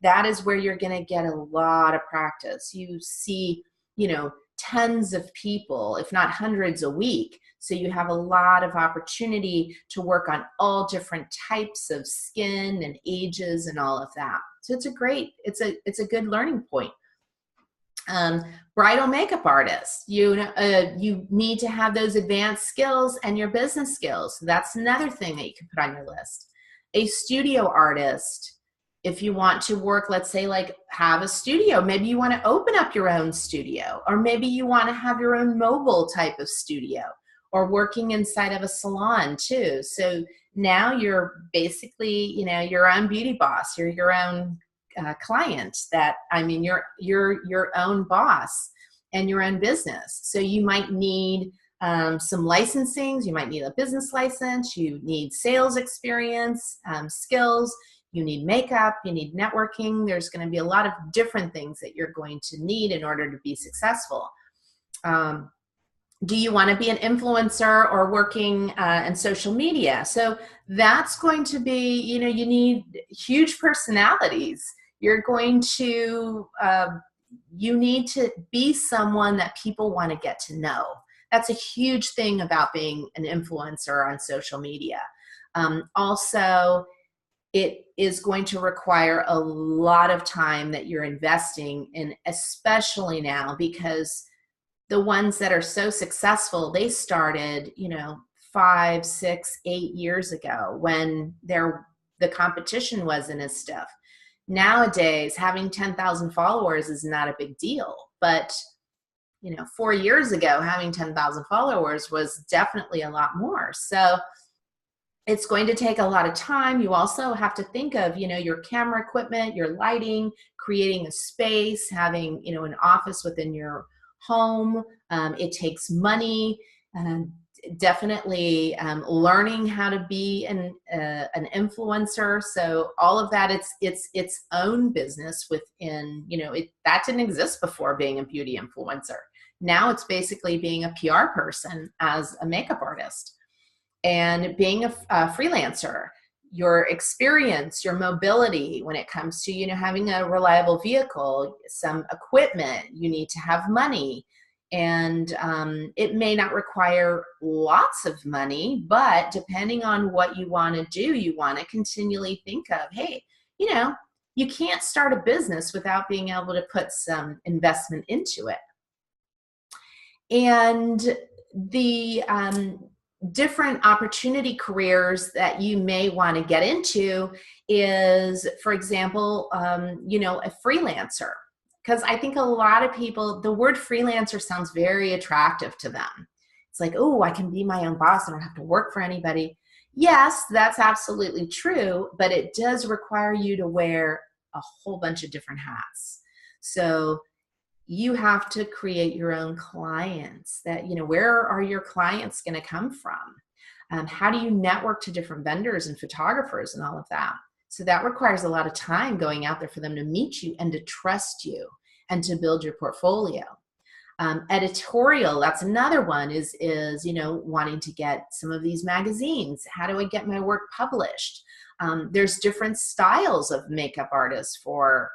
that is where you're going to get a lot of practice. You see, you know, tens of people, if not hundreds a week. So you have a lot of opportunity to work on all different types of skin and ages and all of that. So it's a good learning point. Bridal makeup artist, you need to have those advanced skills and your business skills. So that's another thing that you can put on your list. A studio artist, if you want to work, let's say, like have a studio, maybe you want to open up your own studio, or maybe you want to have your own mobile type of studio, or working inside of a salon too. So now you're basically, you know, your own beauty boss. You're your own client. You're your own boss and your own business. So you might need some licensings. You might need a business license. You need sales experience, skills. You need makeup. You need networking. There's going to be a lot of different things that you're going to need in order to be successful. Do you want to be an influencer or working in social media? So that's going to be, you know, you need huge personalities. You're going to, you need to be someone that people want to get to know. That's a huge thing about being an influencer on social media. Also, it is going to require a lot of time that you're investing in, especially now, because the ones that are so successful, they started, you know, 5, 6, 8 years ago when the competition wasn't as stiff. Nowadays, having 10,000 followers is not a big deal, but you know, 4 years ago, having 10,000 followers was definitely a lot more. So it's going to take a lot of time. You also have to think of, you know, your camera equipment, your lighting, creating a space, having, you know, an office within your home. It takes money. Definitely learning how to be an influencer. So all of that, it's its own business within, you know, that didn't exist before being a beauty influencer. Now it's basically being a PR person as a makeup artist. And being a freelancer, your experience, your mobility when it comes to, you know, having a reliable vehicle, some equipment, you need to have money. And it may not require lots of money, but depending on what you want to do, you want to continually think of, hey, you know, you can't start a business without being able to put some investment into it. And the different opportunity careers that you may want to get into is, for example, you know, a freelancer. Because I think a lot of people, the word freelancer sounds very attractive to them. It's like, oh, I can be my own boss. I don't have to work for anybody. Yes, that's absolutely true, but it does require you to wear a whole bunch of different hats. So you have to create your own clients. That, you know, where are your clients going to come from? How do you network to different vendors and photographers and all of that? So that requires a lot of time going out there for them to meet you and to trust you and to build your portfolio. Editorial, that's another one, is you know, wanting to get some of these magazines. How do I get my work published? There's different styles of makeup artists for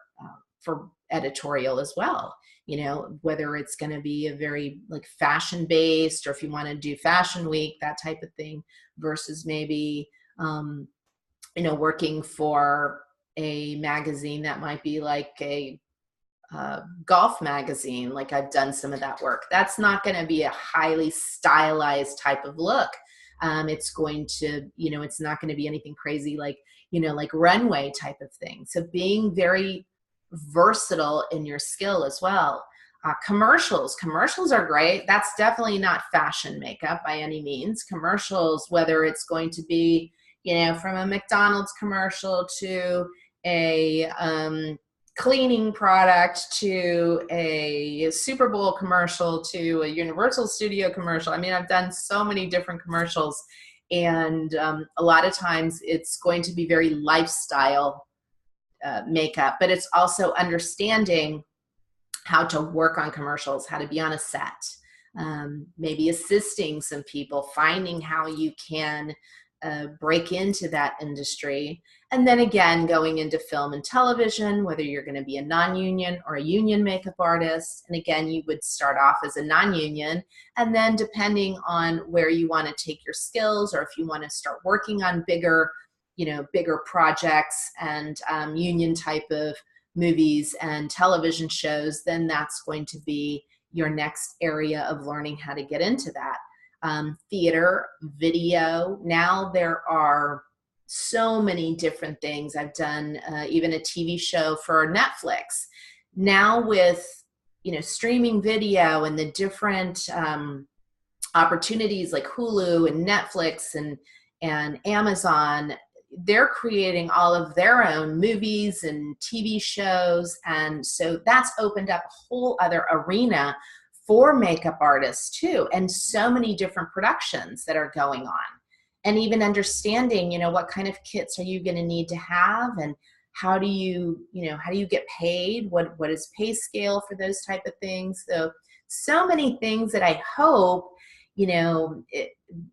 editorial as well. you know, whether it's going to be a very like fashion based, or if you want to do fashion week, that type of thing, versus maybe, you know, working for a magazine that might be like a golf magazine. Like I've done some of that work. That's not going to be a highly stylized type of look. It's going to, you know, it's not going to be anything crazy like, you know, like runway type of thing. So being very versatile in your skill as well. Commercials are great. That's definitely not fashion makeup by any means. Commercials, whether it's going to be, you know, from a McDonald's commercial to a cleaning product to a Super Bowl commercial to a Universal Studio commercial. I mean, I've done so many different commercials, and a lot of times it's going to be very lifestyle makeup, but it's also understanding how to work on commercials, how to be on a set, maybe assisting some people, finding how you can break into that industry. And then again, going into film and television, whether you're going to be a non-union or a union makeup artist. And again, you would start off as a non-union, and then depending on where you want to take your skills, or if you want to start working on bigger, you know, bigger projects and union type of movies and television shows, then that's going to be your next area of learning how to get into that. Theater, video. Now there are so many different things. I've done even a TV show for Netflix. Now with, you know, streaming video and the different opportunities like Hulu and Netflix and Amazon, they're creating all of their own movies and TV shows. And so that's opened up a whole other arena for makeup artists too, and so many different productions that are going on. And even understanding, you know, what kind of kits are you going to need to have, and how do you, you know, how do you get paid? What is pay scale for those type of things? So many things that I hope, you know,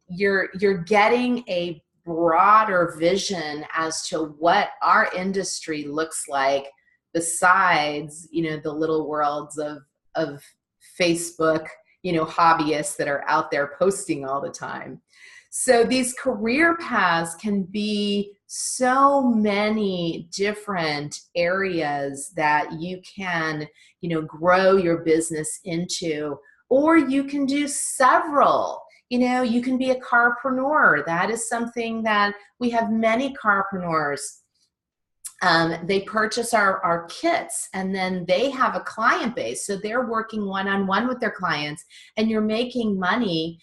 you're getting a broader vision as to what our industry looks like, besides, you know, the little worlds of Facebook, you know, hobbyists that are out there posting all the time. So these career paths can be so many different areas that you can, you know, grow your business into, or you can do several. You know, you can be a carpreneur. That is something that we have many carpreneurs. They purchase our kits, and then they have a client base. So they're working one-on-one with their clients, and you're making money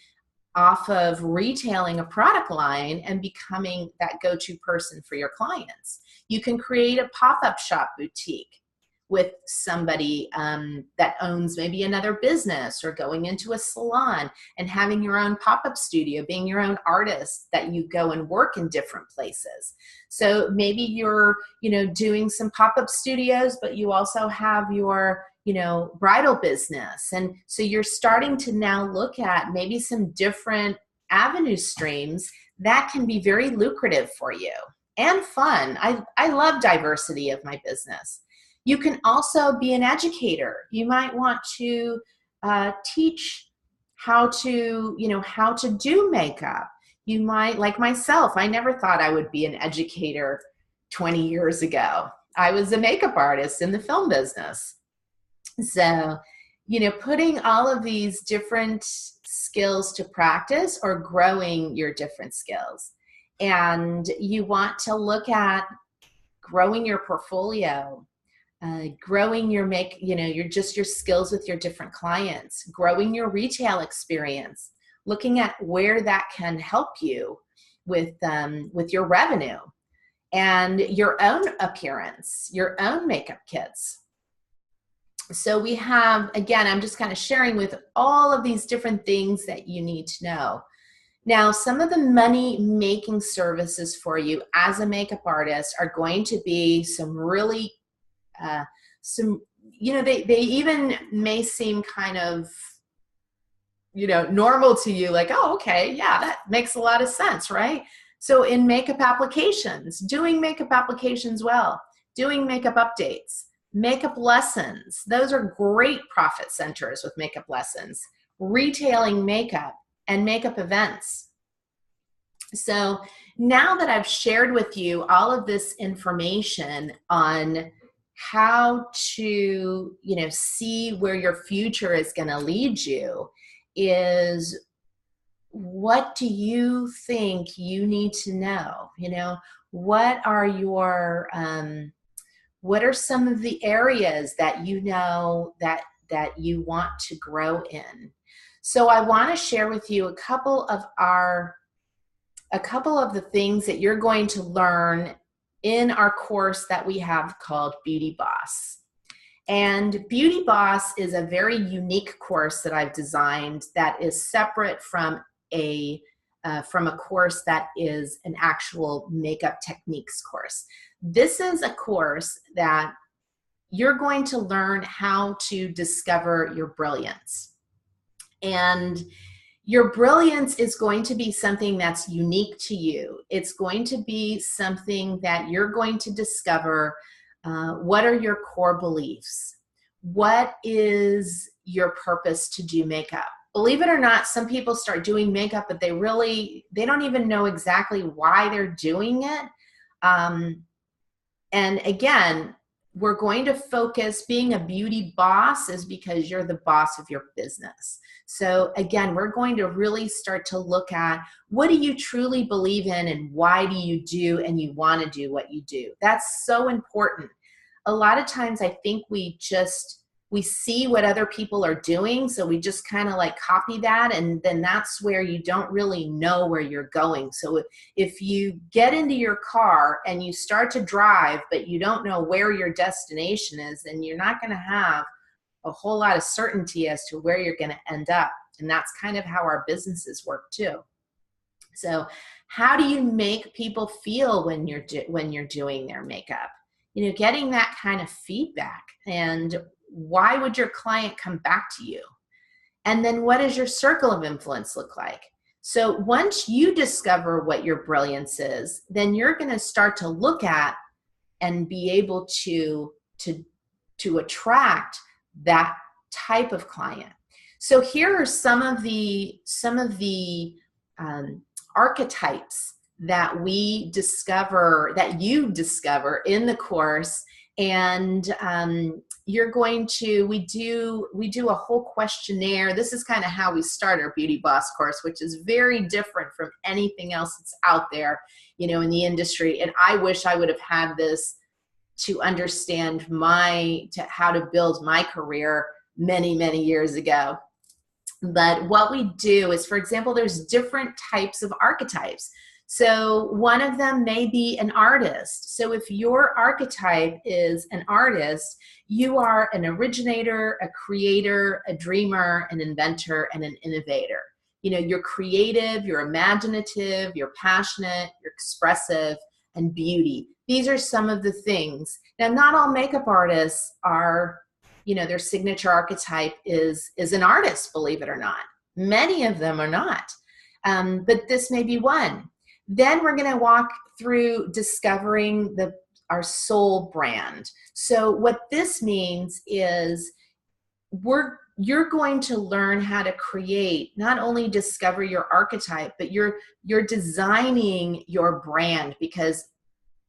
off of retailing a product line and becoming that go-to person for your clients. You can create a pop-up shop boutique with somebody that owns maybe another business, or going into a salon and having your own pop-up studio, being your own artist, that you go and work in different places. So maybe you're, you know, doing some pop-up studios, but you also have your, you know, bridal business. And so you're starting to now look at maybe some different avenue streams that can be very lucrative for you and fun. I love diversity of my business. You can also be an educator. You might want to teach how to, you know, how to do makeup. You might, like myself, I never thought I would be an educator 20 years ago. I was a makeup artist in the film business. So, you know, putting all of these different skills to practice, or growing your different skills. And you want to look at growing your portfolio, growing your your skills with your different clients, growing your retail experience, looking at where that can help you with your revenue, and your own appearance, your own makeup kits. So we have, again, I'm just kind of sharing with all of these different things that you need to know. Now, some of the money making services for you as a makeup artist are going to be some really you know, they even may seem kind of, you know, normal to you, like, oh, okay, yeah, that makes a lot of sense, right? So in makeup applications, doing makeup applications well, doing makeup updates, Makeup lessons, those are great profit centers with makeup lessons. Retailing makeup and makeup events. So now that I've shared with you all of this information on how to, see where your future is going to lead you, is what do you think you need to know? What are your, what are some of the areas that that you want to grow in? So I want to share with you a couple of the things that you're going to learn in our course that we have called Beauty Boss. And Beauty Boss is a very unique course that I've designed that is separate from a course that is an actual makeup techniques course. This is a course that you're going to learn how to discover your brilliance. And your brilliance is going to be something that's unique to you. It's going to be something that you're going to discover. What are your core beliefs? What is your purpose to do makeup? Believe it or not, some people start doing makeup, but they don't even know exactly why they're doing it. And again, we're going to focus, being a beauty boss is because you're the boss of your business. So again, we're going to really start to look at, what do you truly believe in and why do you do and you want to do what you do? That's so important. A lot of times I think we see what other people are doing, so we just kind of like copy that, and then that's where you don't really know where you're going. So if you get into your car and you start to drive, but you don't know where your destination is, then you're not going to have a whole lot of certainty as to where you're going to end up. And that's kind of how our businesses work too. So how do you make people feel when you're doing their makeup? Getting that kind of feedback, and why would your client come back to you? And then what does your circle of influence look like? So once you discover what your brilliance is, then you're going to start to look at and be able to attract that type of client. So here are some of the archetypes that you discover in the course. And we do a whole questionnaire. This is kind of how we start our Beauty Boss course, which is very different from anything else that's out there, in the industry. And I wish I would have had this to understand how to build my career many, many years ago. But what we do is, for example, there's different types of archetypes. So one of them may be an artist. So if your archetype is an artist, you are an originator, a creator, a dreamer, an inventor, and an innovator. You're creative, you're imaginative, you're passionate, you're expressive, and beauty. These are some of the things. Now, not all makeup artists are, their signature archetype is an artist, believe it or not. Many of them are not, but this may be one. Then we're going to walk through discovering our soul brand. So what this means is you're going to learn how to create, not only discover your archetype, but you're designing your brand, because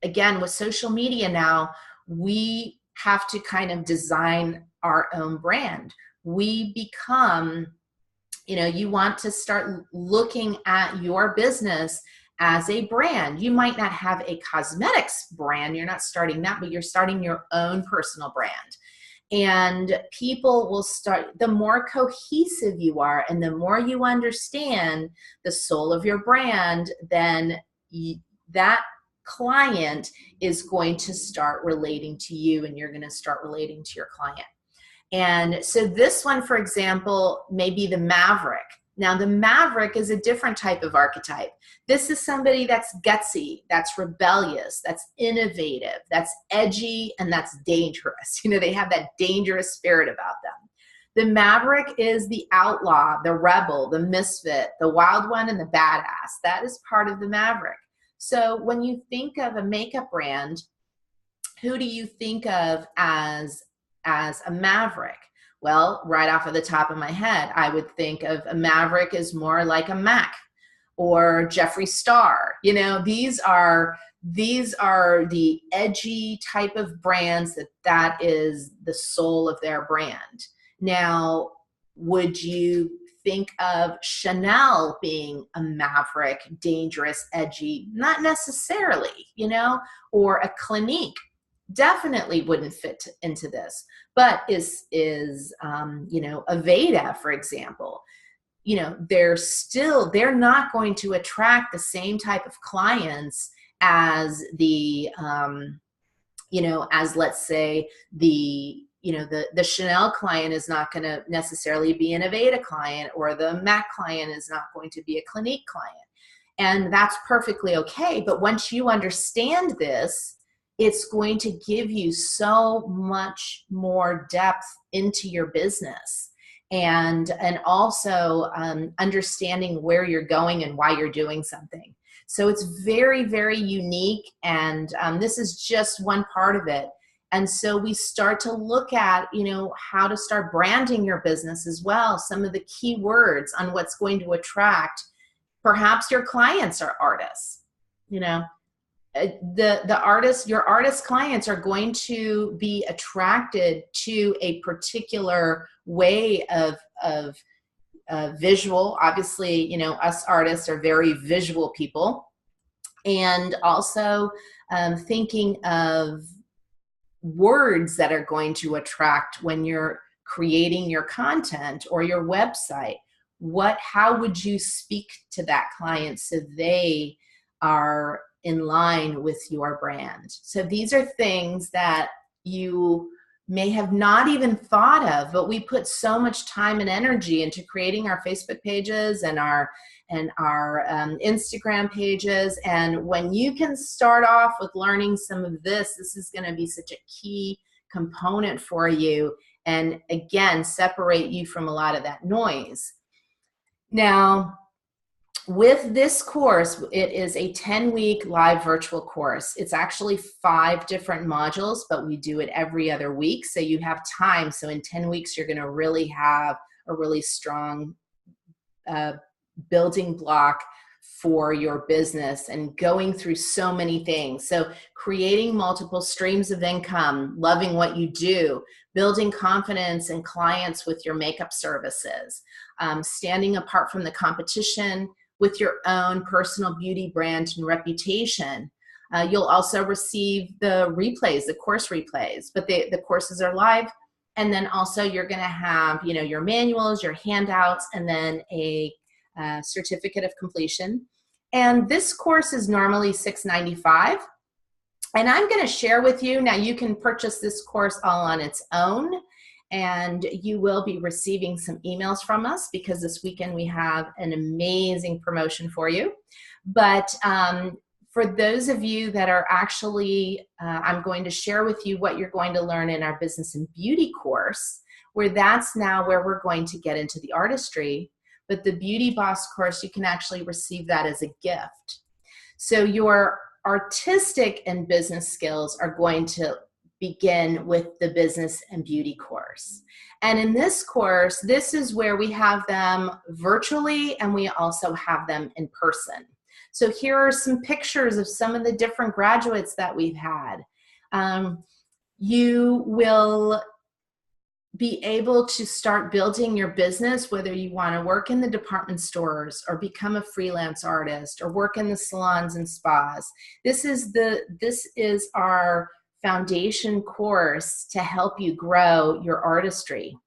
again, with social media now, we have to kind of design our own brand. We become, you want to start looking at your business as a brand. You might not have a cosmetics brand, you're not starting that, but you're starting your own personal brand. And people will start, the more cohesive you are and the more you understand the soul of your brand, then that client is going to start relating to you, and you're going to start relating to your client. And so this one, for example, may be the Maverick. Now, the Maverick is a different type of archetype. This is somebody that's gutsy, that's rebellious, that's innovative, that's edgy, and that's dangerous. They have that dangerous spirit about them. The Maverick is the outlaw, the rebel, the misfit, the wild one, and the badass. That is part of the Maverick. So when you think of a makeup brand, who do you think of as a maverick? Well, right off of the top of my head, I would think of a maverick as more like a Mac or Jeffree Star. You know, these are the edgy type of brands that is the soul of their brand. Now, would you think of Chanel being a maverick, dangerous, edgy? Not necessarily, you know, or a Clinique definitely wouldn't fit into this. But you know, Aveda, for example, you know, they're not going to attract the same type of clients as the you know, as let's say the, you know, the Chanel client is not going to necessarily be an Aveda client, or the MAC client is not going to be a Clinique client. And that's perfectly okay. But once you understand this, it's going to give you so much more depth into your business, and also understanding where you're going and why you're doing something. So it's very, very unique, and this is just one part of it. And so we start to look at, you know, how to start branding your business as well, some of the key words on what's going to attract. Perhaps your clients are artists, you know, your artist clients are going to be attracted to a particular way of visual. Obviously, you know, us artists are very visual people, and also thinking of words that are going to attract when you're creating your content or your website. How would you speak to that client so they are in line with your brand? So these are things that you may have not even thought of, but we put so much time and energy into creating our Facebook pages and our Instagram pages. And when you can start off with learning some of this is going to be such a key component for you, and again, separate you from a lot of that noise. Now, with this course, it is a 10-week live virtual course. It's actually 5 different modules, but we do it every other week, so you have time. So in 10 weeks, you're going to really have a really strong building block for your business, and going through so many things. So creating multiple streams of income, loving what you do, building confidence and clients with your makeup services, standing apart from the competition with your own personal beauty brand and reputation. You'll also receive the replays, the course replays, but the courses are live. And then also you're going to have, you know, your manuals, your handouts, and then a certificate of completion. And this course is normally $695. And I'm going to share with you, now you can purchase this course all on its own, and you will be receiving some emails from us because this weekend we have an amazing promotion for you. But for those of you that are actually, I'm going to share with you what you're going to learn in our business and beauty course, where that's now where we're going to get into the artistry. But the Beauty Boss course, you can actually receive that as a gift. So your artistic and business skills are going to begin with the business and beauty course. And in this course, this is where we have them virtually, and we also have them in person. So here are some pictures of some of the different graduates that we've had. You will be able to start building your business, whether you want to work in the department stores or become a freelance artist or work in the salons and spas. This is our foundation course to help you grow your artistry.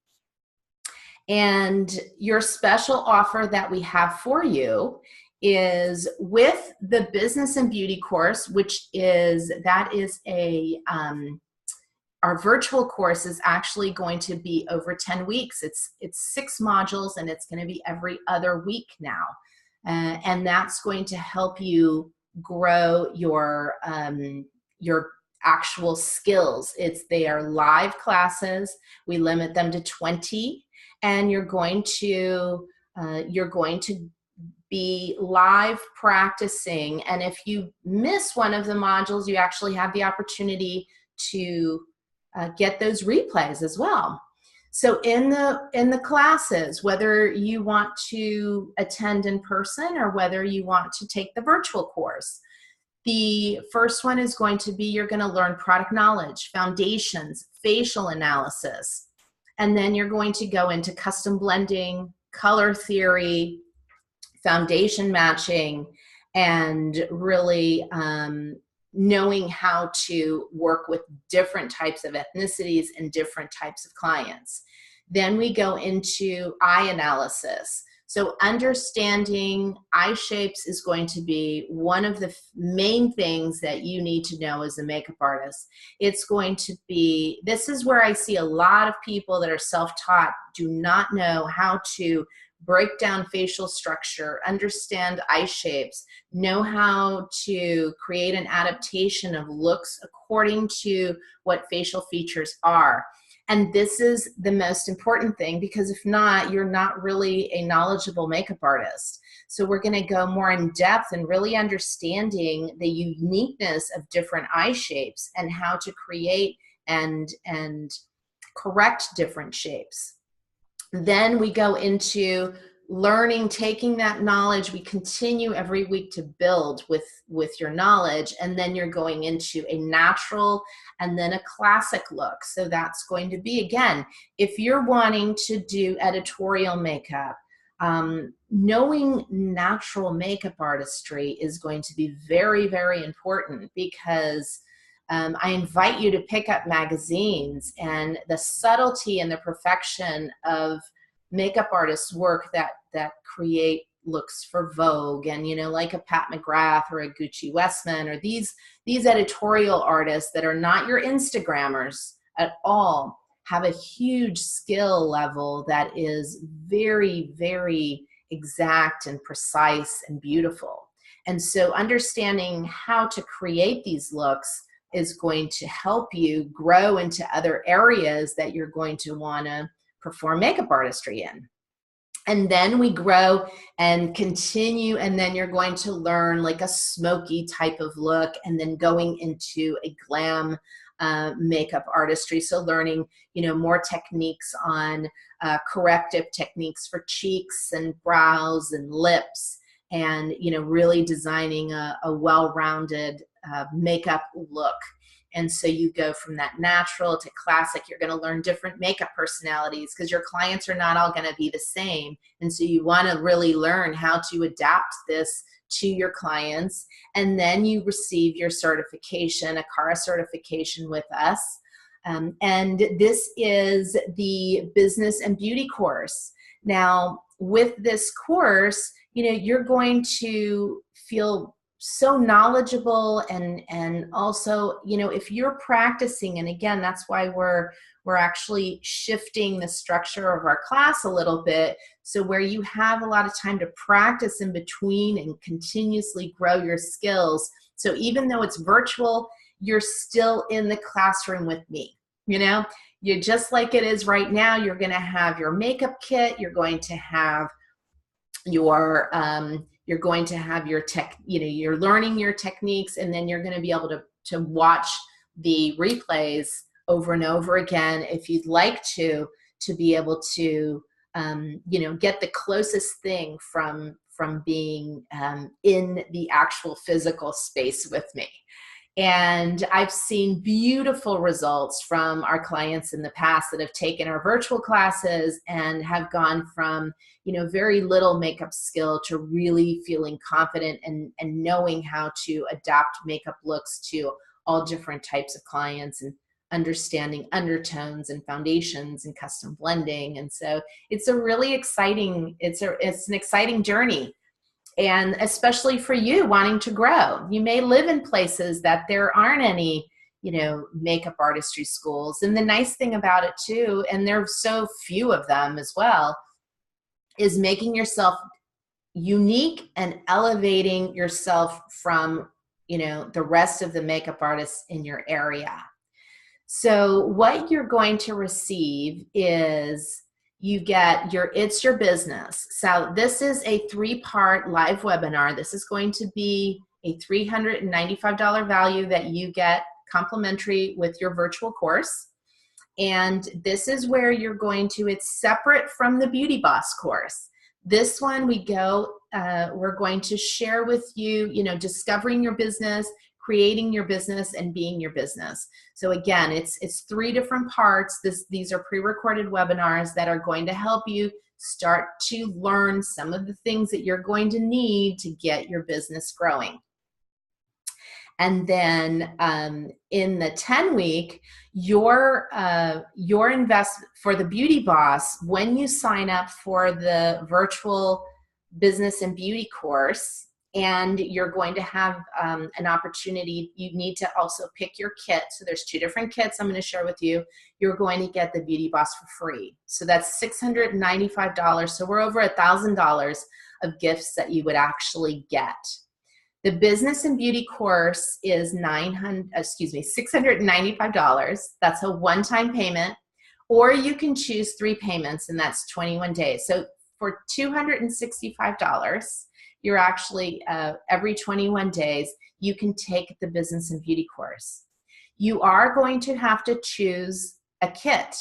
And your special offer that we have for you is with the business and beauty course, our virtual course is actually going to be over 10 weeks. It's 6 modules, and it's going to be every other week now. And that's going to help you grow your actual skills. They are live classes. We limit them to 20, and you're going to be live practicing. And if you miss one of the modules, you actually have the opportunity to get those replays as well. So in the classes, whether you want to attend in person or whether you want to take the virtual course, the first one is going to be, you're going to learn product knowledge, foundations, facial analysis, and then you're going to go into custom blending, color theory, foundation matching, and really knowing how to work with different types of ethnicities and different types of clients. Then we go into eye analysis. So understanding eye shapes is going to be one of the main things that you need to know as a makeup artist. It's going to be, this is where I see a lot of people that are self-taught do not know how to break down facial structure, understand eye shapes, know how to create an adaptation of looks according to what facial features are. And this is the most important thing, because if not, you're not really a knowledgeable makeup artist. So we're going to go more in depth and really understanding the uniqueness of different eye shapes and how to create and correct different shapes. Then we go into learning, taking that knowledge. We continue every week to build with your knowledge, and then you're going into a natural and then a classic look. So that's going to be, again, if you're wanting to do editorial makeup, knowing natural makeup artistry is going to be very, very important, because I invite you to pick up magazines, and the subtlety and the perfection of makeup artists' work that create looks for Vogue, and, you know, like a Pat McGrath or a Gucci Westman, or these editorial artists that are not your Instagrammers at all, have a huge skill level that is very, very exact and precise and beautiful. And so understanding how to create these looks is going to help you grow into other areas that you're going to want to perform makeup artistry in. And then we grow and continue, and then you're going to learn like a smoky type of look, and then going into a glam makeup artistry. So learning, you know, more techniques on corrective techniques for cheeks and brows and lips, and, you know, really designing a well-rounded makeup look. And so you go from that natural to classic. You're going to learn different makeup personalities, because your clients are not all going to be the same. And so you want to really learn how to adapt this to your clients. And then you receive your certification, a CARA certification with us. And this is the business and beauty course. Now, with this course, you know, you're going to feel so knowledgeable, and also, you know, if you're practicing, and again, that's why we're actually shifting the structure of our class a little bit, so where you have a lot of time to practice in between and continuously grow your skills. So even though it's virtual, you're still in the classroom with me. You know, you're just like it is right now. You're going to have your makeup kit. You're going to have your you're going to have your you know, you're learning your techniques, and then you're going to be able to watch the replays over and over again if you'd like to be able to you know, get the closest thing from being in the actual physical space with me. And I've seen beautiful results from our clients in the past that have taken our virtual classes and have gone from, you know, very little makeup skill to really feeling confident and knowing how to adapt makeup looks to all different types of clients, and understanding undertones and foundations and custom blending. And so it's a really exciting, it's an exciting journey. And especially for you wanting to grow. You may live in places that there aren't any, you know, makeup artistry schools. And the nice thing about it too, and there are so few of them as well, is making yourself unique and elevating yourself from, you know, the rest of the makeup artists in your area. So what you're going to receive is, you get your It's Your Business. So this is a 3-part live webinar. This is going to be a $395 value that you get complimentary with your virtual course. And this is where you're going to, it's separate from the Beauty Boss course. This one we're going to share with you, discovering your business, creating your business, and being your business. So again, it's 3 different parts. These are pre-recorded webinars that are going to help you start to learn some of the things that you're going to need to get your business growing. And then in the 10-week, your investment for the Beauty Boss, when you sign up for the virtual business and beauty course, and you're going to have an opportunity, you need to also pick your kit. So there's 2 different kits I'm going to share with you. You're going to get the Beauty Boss for free. So that's $695. So we're over $1,000 of gifts that you would actually get. The business and beauty course is $695. That's a one-time payment, or you can choose 3 payments, and that's 21 days. So for $265, you're actually every 21 days, you can take the business and beauty course. You are going to have to choose a kit.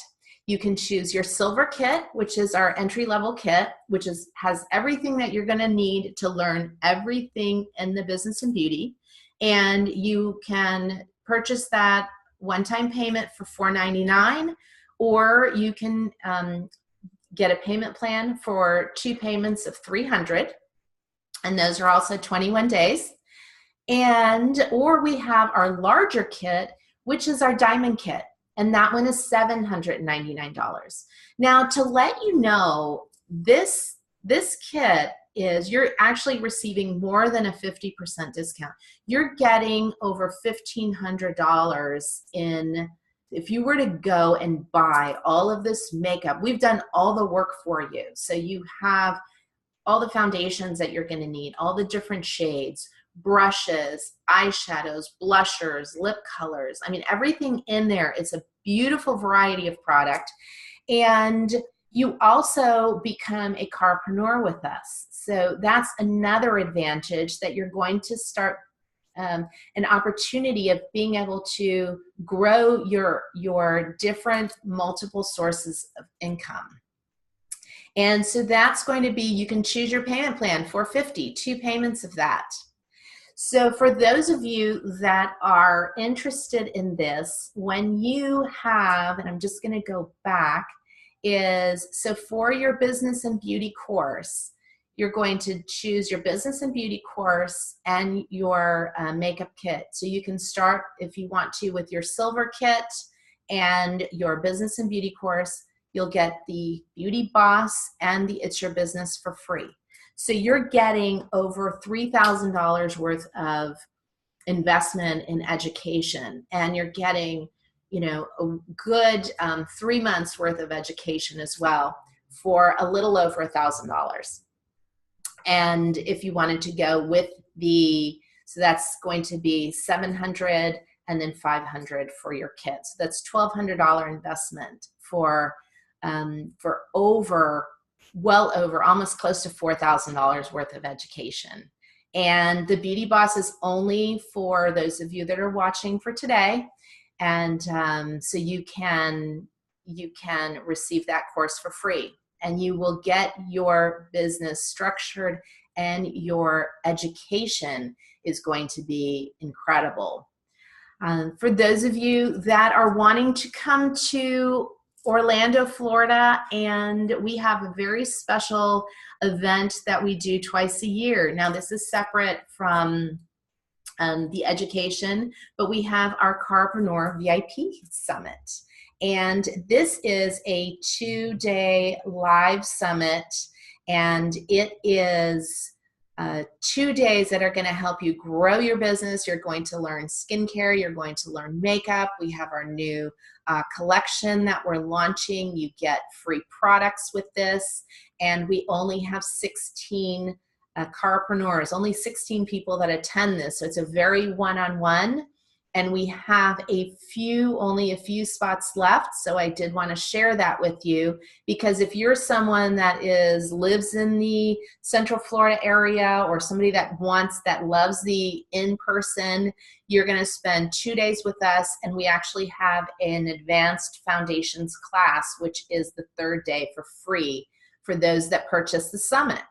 You can choose your silver kit, which is our entry-level kit, which has everything that you're going to need to learn everything in the business and beauty. And you can purchase that one-time payment for $499, or you can get a payment plan for 2 payments of $300, and those are also 21 days. Or we have our larger kit, which is our diamond kit. And that one is $799. Now, to let you know, this kit is, you're actually receiving more than a 50% discount. You're getting over $1,500 in, if you were to go and buy all of this makeup, we've done all the work for you. So you have all the foundations that you're going to need, all the different shades, brushes, eyeshadows, blushers, lip colors. I mean, everything in there. It's a beautiful variety of product. And you also become a carpreneur with us. So that's another advantage, that you're going to start an opportunity of being able to grow your different multiple sources of income. And so that's going to be, you can choose your payment plan, $450, 2 payments of that. So for those of you that are interested in this, when you have, and I'm just going to go back, so for your business and beauty course, you're going to choose your business and beauty course and your makeup kit. So you can start, if you want to, with your silver kit and your business and beauty course. You'll get the Beauty Boss and the It's Your Business for free. So you're getting over $3,000 worth of investment in education, and you're getting, a good 3 months worth of education as well for a little over $1,000. And if you wanted to go with so that's going to be $700 and then $500 for your kit. So that's $1,200 investment for well over, almost close to $4,000 worth of education. And the Beauty Boss is only for those of you that are watching for today. And so you can receive that course for free, and you will get your business structured, and your education is going to be incredible. For those of you that are wanting to come to Orlando, Florida, and we have a very special event that we do twice a year. Now, this is separate from the education, but we have our Carpreneur VIP Summit. And this is a 2-day live summit, and it is 2 days that are going to help you grow your business. You're going to learn skincare. You're going to learn makeup. We have our new collection that we're launching. You get free products with this, and we only have 16 carpreneurs, only 16 people that attend this. So it's a very one-on-one, and we have only a few spots left. So I did want to share that with you, because if you're someone that lives in the Central Florida area, or somebody that loves the in-person, you're going to spend 2 days with us, and we actually have an advanced foundations class, which is the 3rd day for free for those that purchase the summit.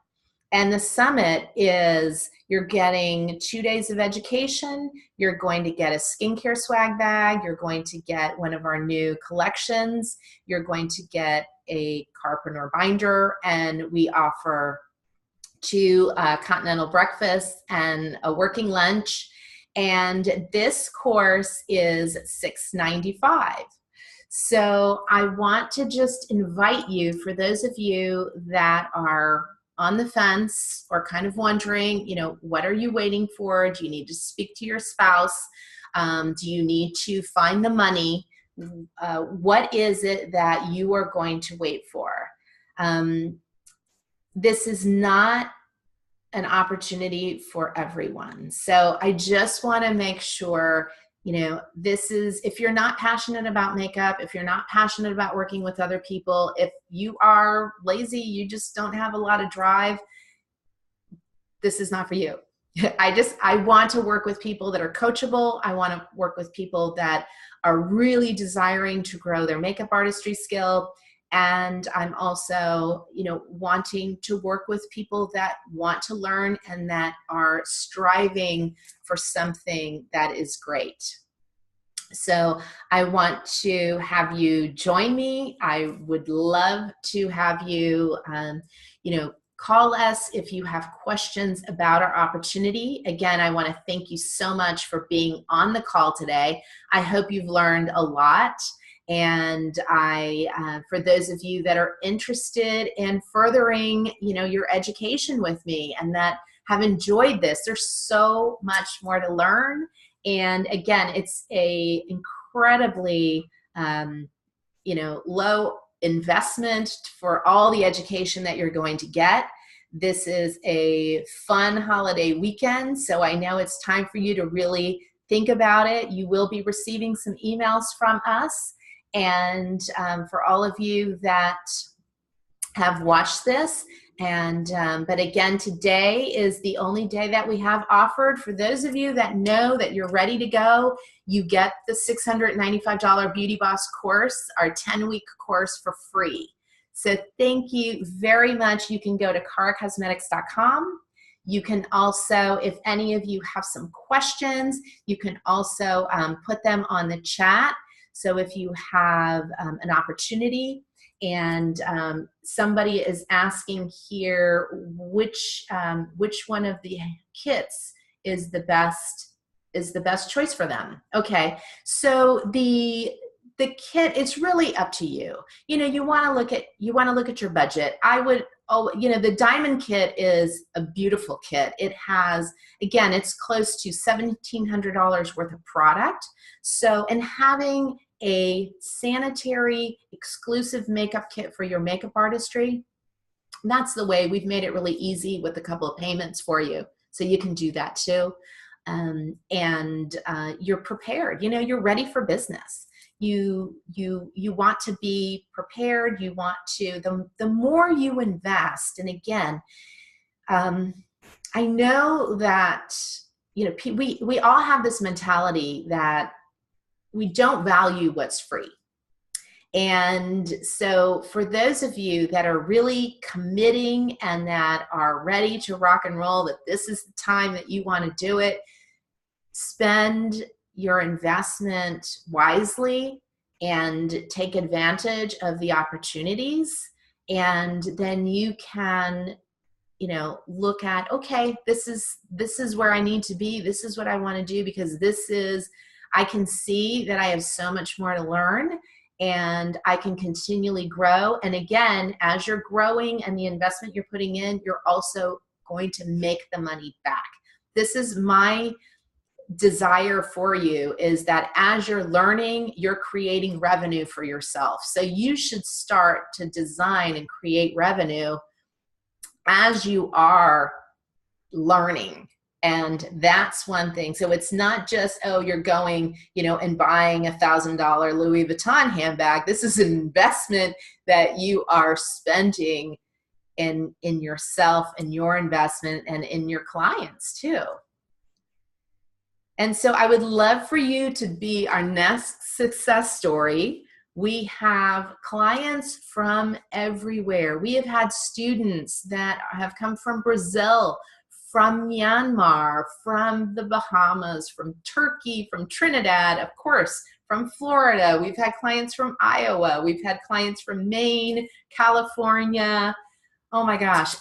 And the summit is, you're getting 2 days of education, you're going to get a skincare swag bag, you're going to get one of our new collections, you're going to get a carpenter binder, and we offer 2 continental breakfasts and a working lunch. And this course is $695. So I want to just invite you, for those of you that are on the fence or kind of wondering, what are you waiting for? Do you need to speak to your spouse? Do you need to find the money? What is it that you are going to wait for? This is not an opportunity for everyone. So I just want to make sure, if you're not passionate about makeup, if you're not passionate about working with other people, if you are lazy, you just don't have a lot of drive, this is not for you. I want to work with people that are coachable. I want to work with people that are really desiring to grow their makeup artistry skill. And I'm also, wanting to work with people that want to learn and that are striving for something that is great. So I want to have you join me. I would love to have you, call us if you have questions about our opportunity. Again, I want to thank you so much for being on the call today. I hope you've learned a lot. And for those of you that are interested in furthering, your education with me and that have enjoyed this, there's so much more to learn. And again, it's a incredibly, low investment for all the education that you're going to get. This is a fun holiday weekend, so I know it's time for you to really think about it. You will be receiving some emails from us. And for all of you that have watched this, but again, today is the only day that we have offered. For those of you that know that you're ready to go, you get the $695 Beauty Boss course, our 10-week course, for free. So thank you very much. You can go to caracosmetics.com. You can also, if any of you have some questions, you can also put them on the chat. So if you have an opportunity, and somebody is asking here which one of the kits is the best choice for them. Okay, so the kit, it's really up to you. You want to look at your budget. I would, the diamond kit is a beautiful kit. It has, again, it's close to $1,700 worth of product. So, and having a sanitary exclusive makeup kit for your makeup artistry, that's the way. We've made it really easy with a couple of payments for you, so you can do that too. And you're prepared. You're ready for business. You want to be prepared. You want to, the more you invest, and again, I know that we all have this mentality that we don't value what's free. And so for those of you that are really committing and that are ready to rock and roll, that this is the time that you want to do it, spend your investment wisely and take advantage of the opportunities. And then you can, look at, okay, this is where I need to be. This is what I want to do, because I can see that I have so much more to learn, and I can continually grow. And again, as you're growing and the investment you're putting in, you're also going to make the money back. This is my desire for you, is that as you're learning, you're creating revenue for yourself. So you should start to design and create revenue as you are learning. And that's one thing. So it's not just, oh, you're going, you know, and buying $1,000 Louis Vuitton handbag. This is an investment that you are spending in yourself and your investment and in your clients too. And so I would love for you to be our next success story. We have clients from everywhere. We have had students that have come from Brazil, from Myanmar, from the Bahamas, from Turkey, from Trinidad, of course, from Florida. We've had clients from Iowa. We've had clients from Maine, California. Oh my gosh,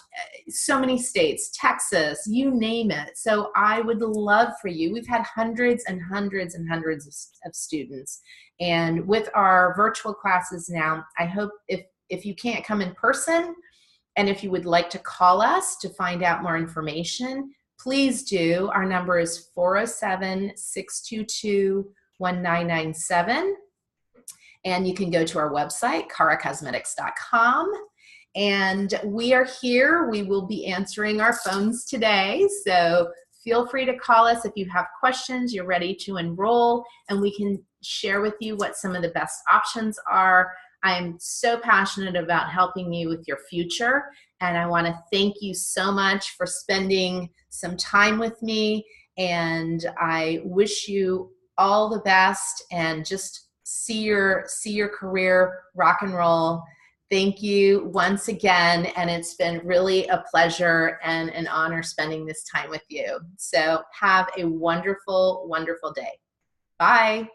so many states, Texas, you name it. So I would love for you. We've had hundreds and hundreds and hundreds of students. And with our virtual classes now, I hope if you can't come in person, and if you would like to call us to find out more information, please do. Our number is 407-622-1997. And you can go to our website, caracosmetics.com. And we are here. We will be answering our phones today. So feel free to call us if you have questions, you're ready to enroll, and we can share with you what some of the best options are. I am so passionate about helping you with your future, and I want to thank you so much for spending some time with me, and I wish you all the best and just see your career rock and roll. Thank you once again, and it's been really a pleasure and an honor spending this time with you. So have a wonderful, wonderful day. Bye.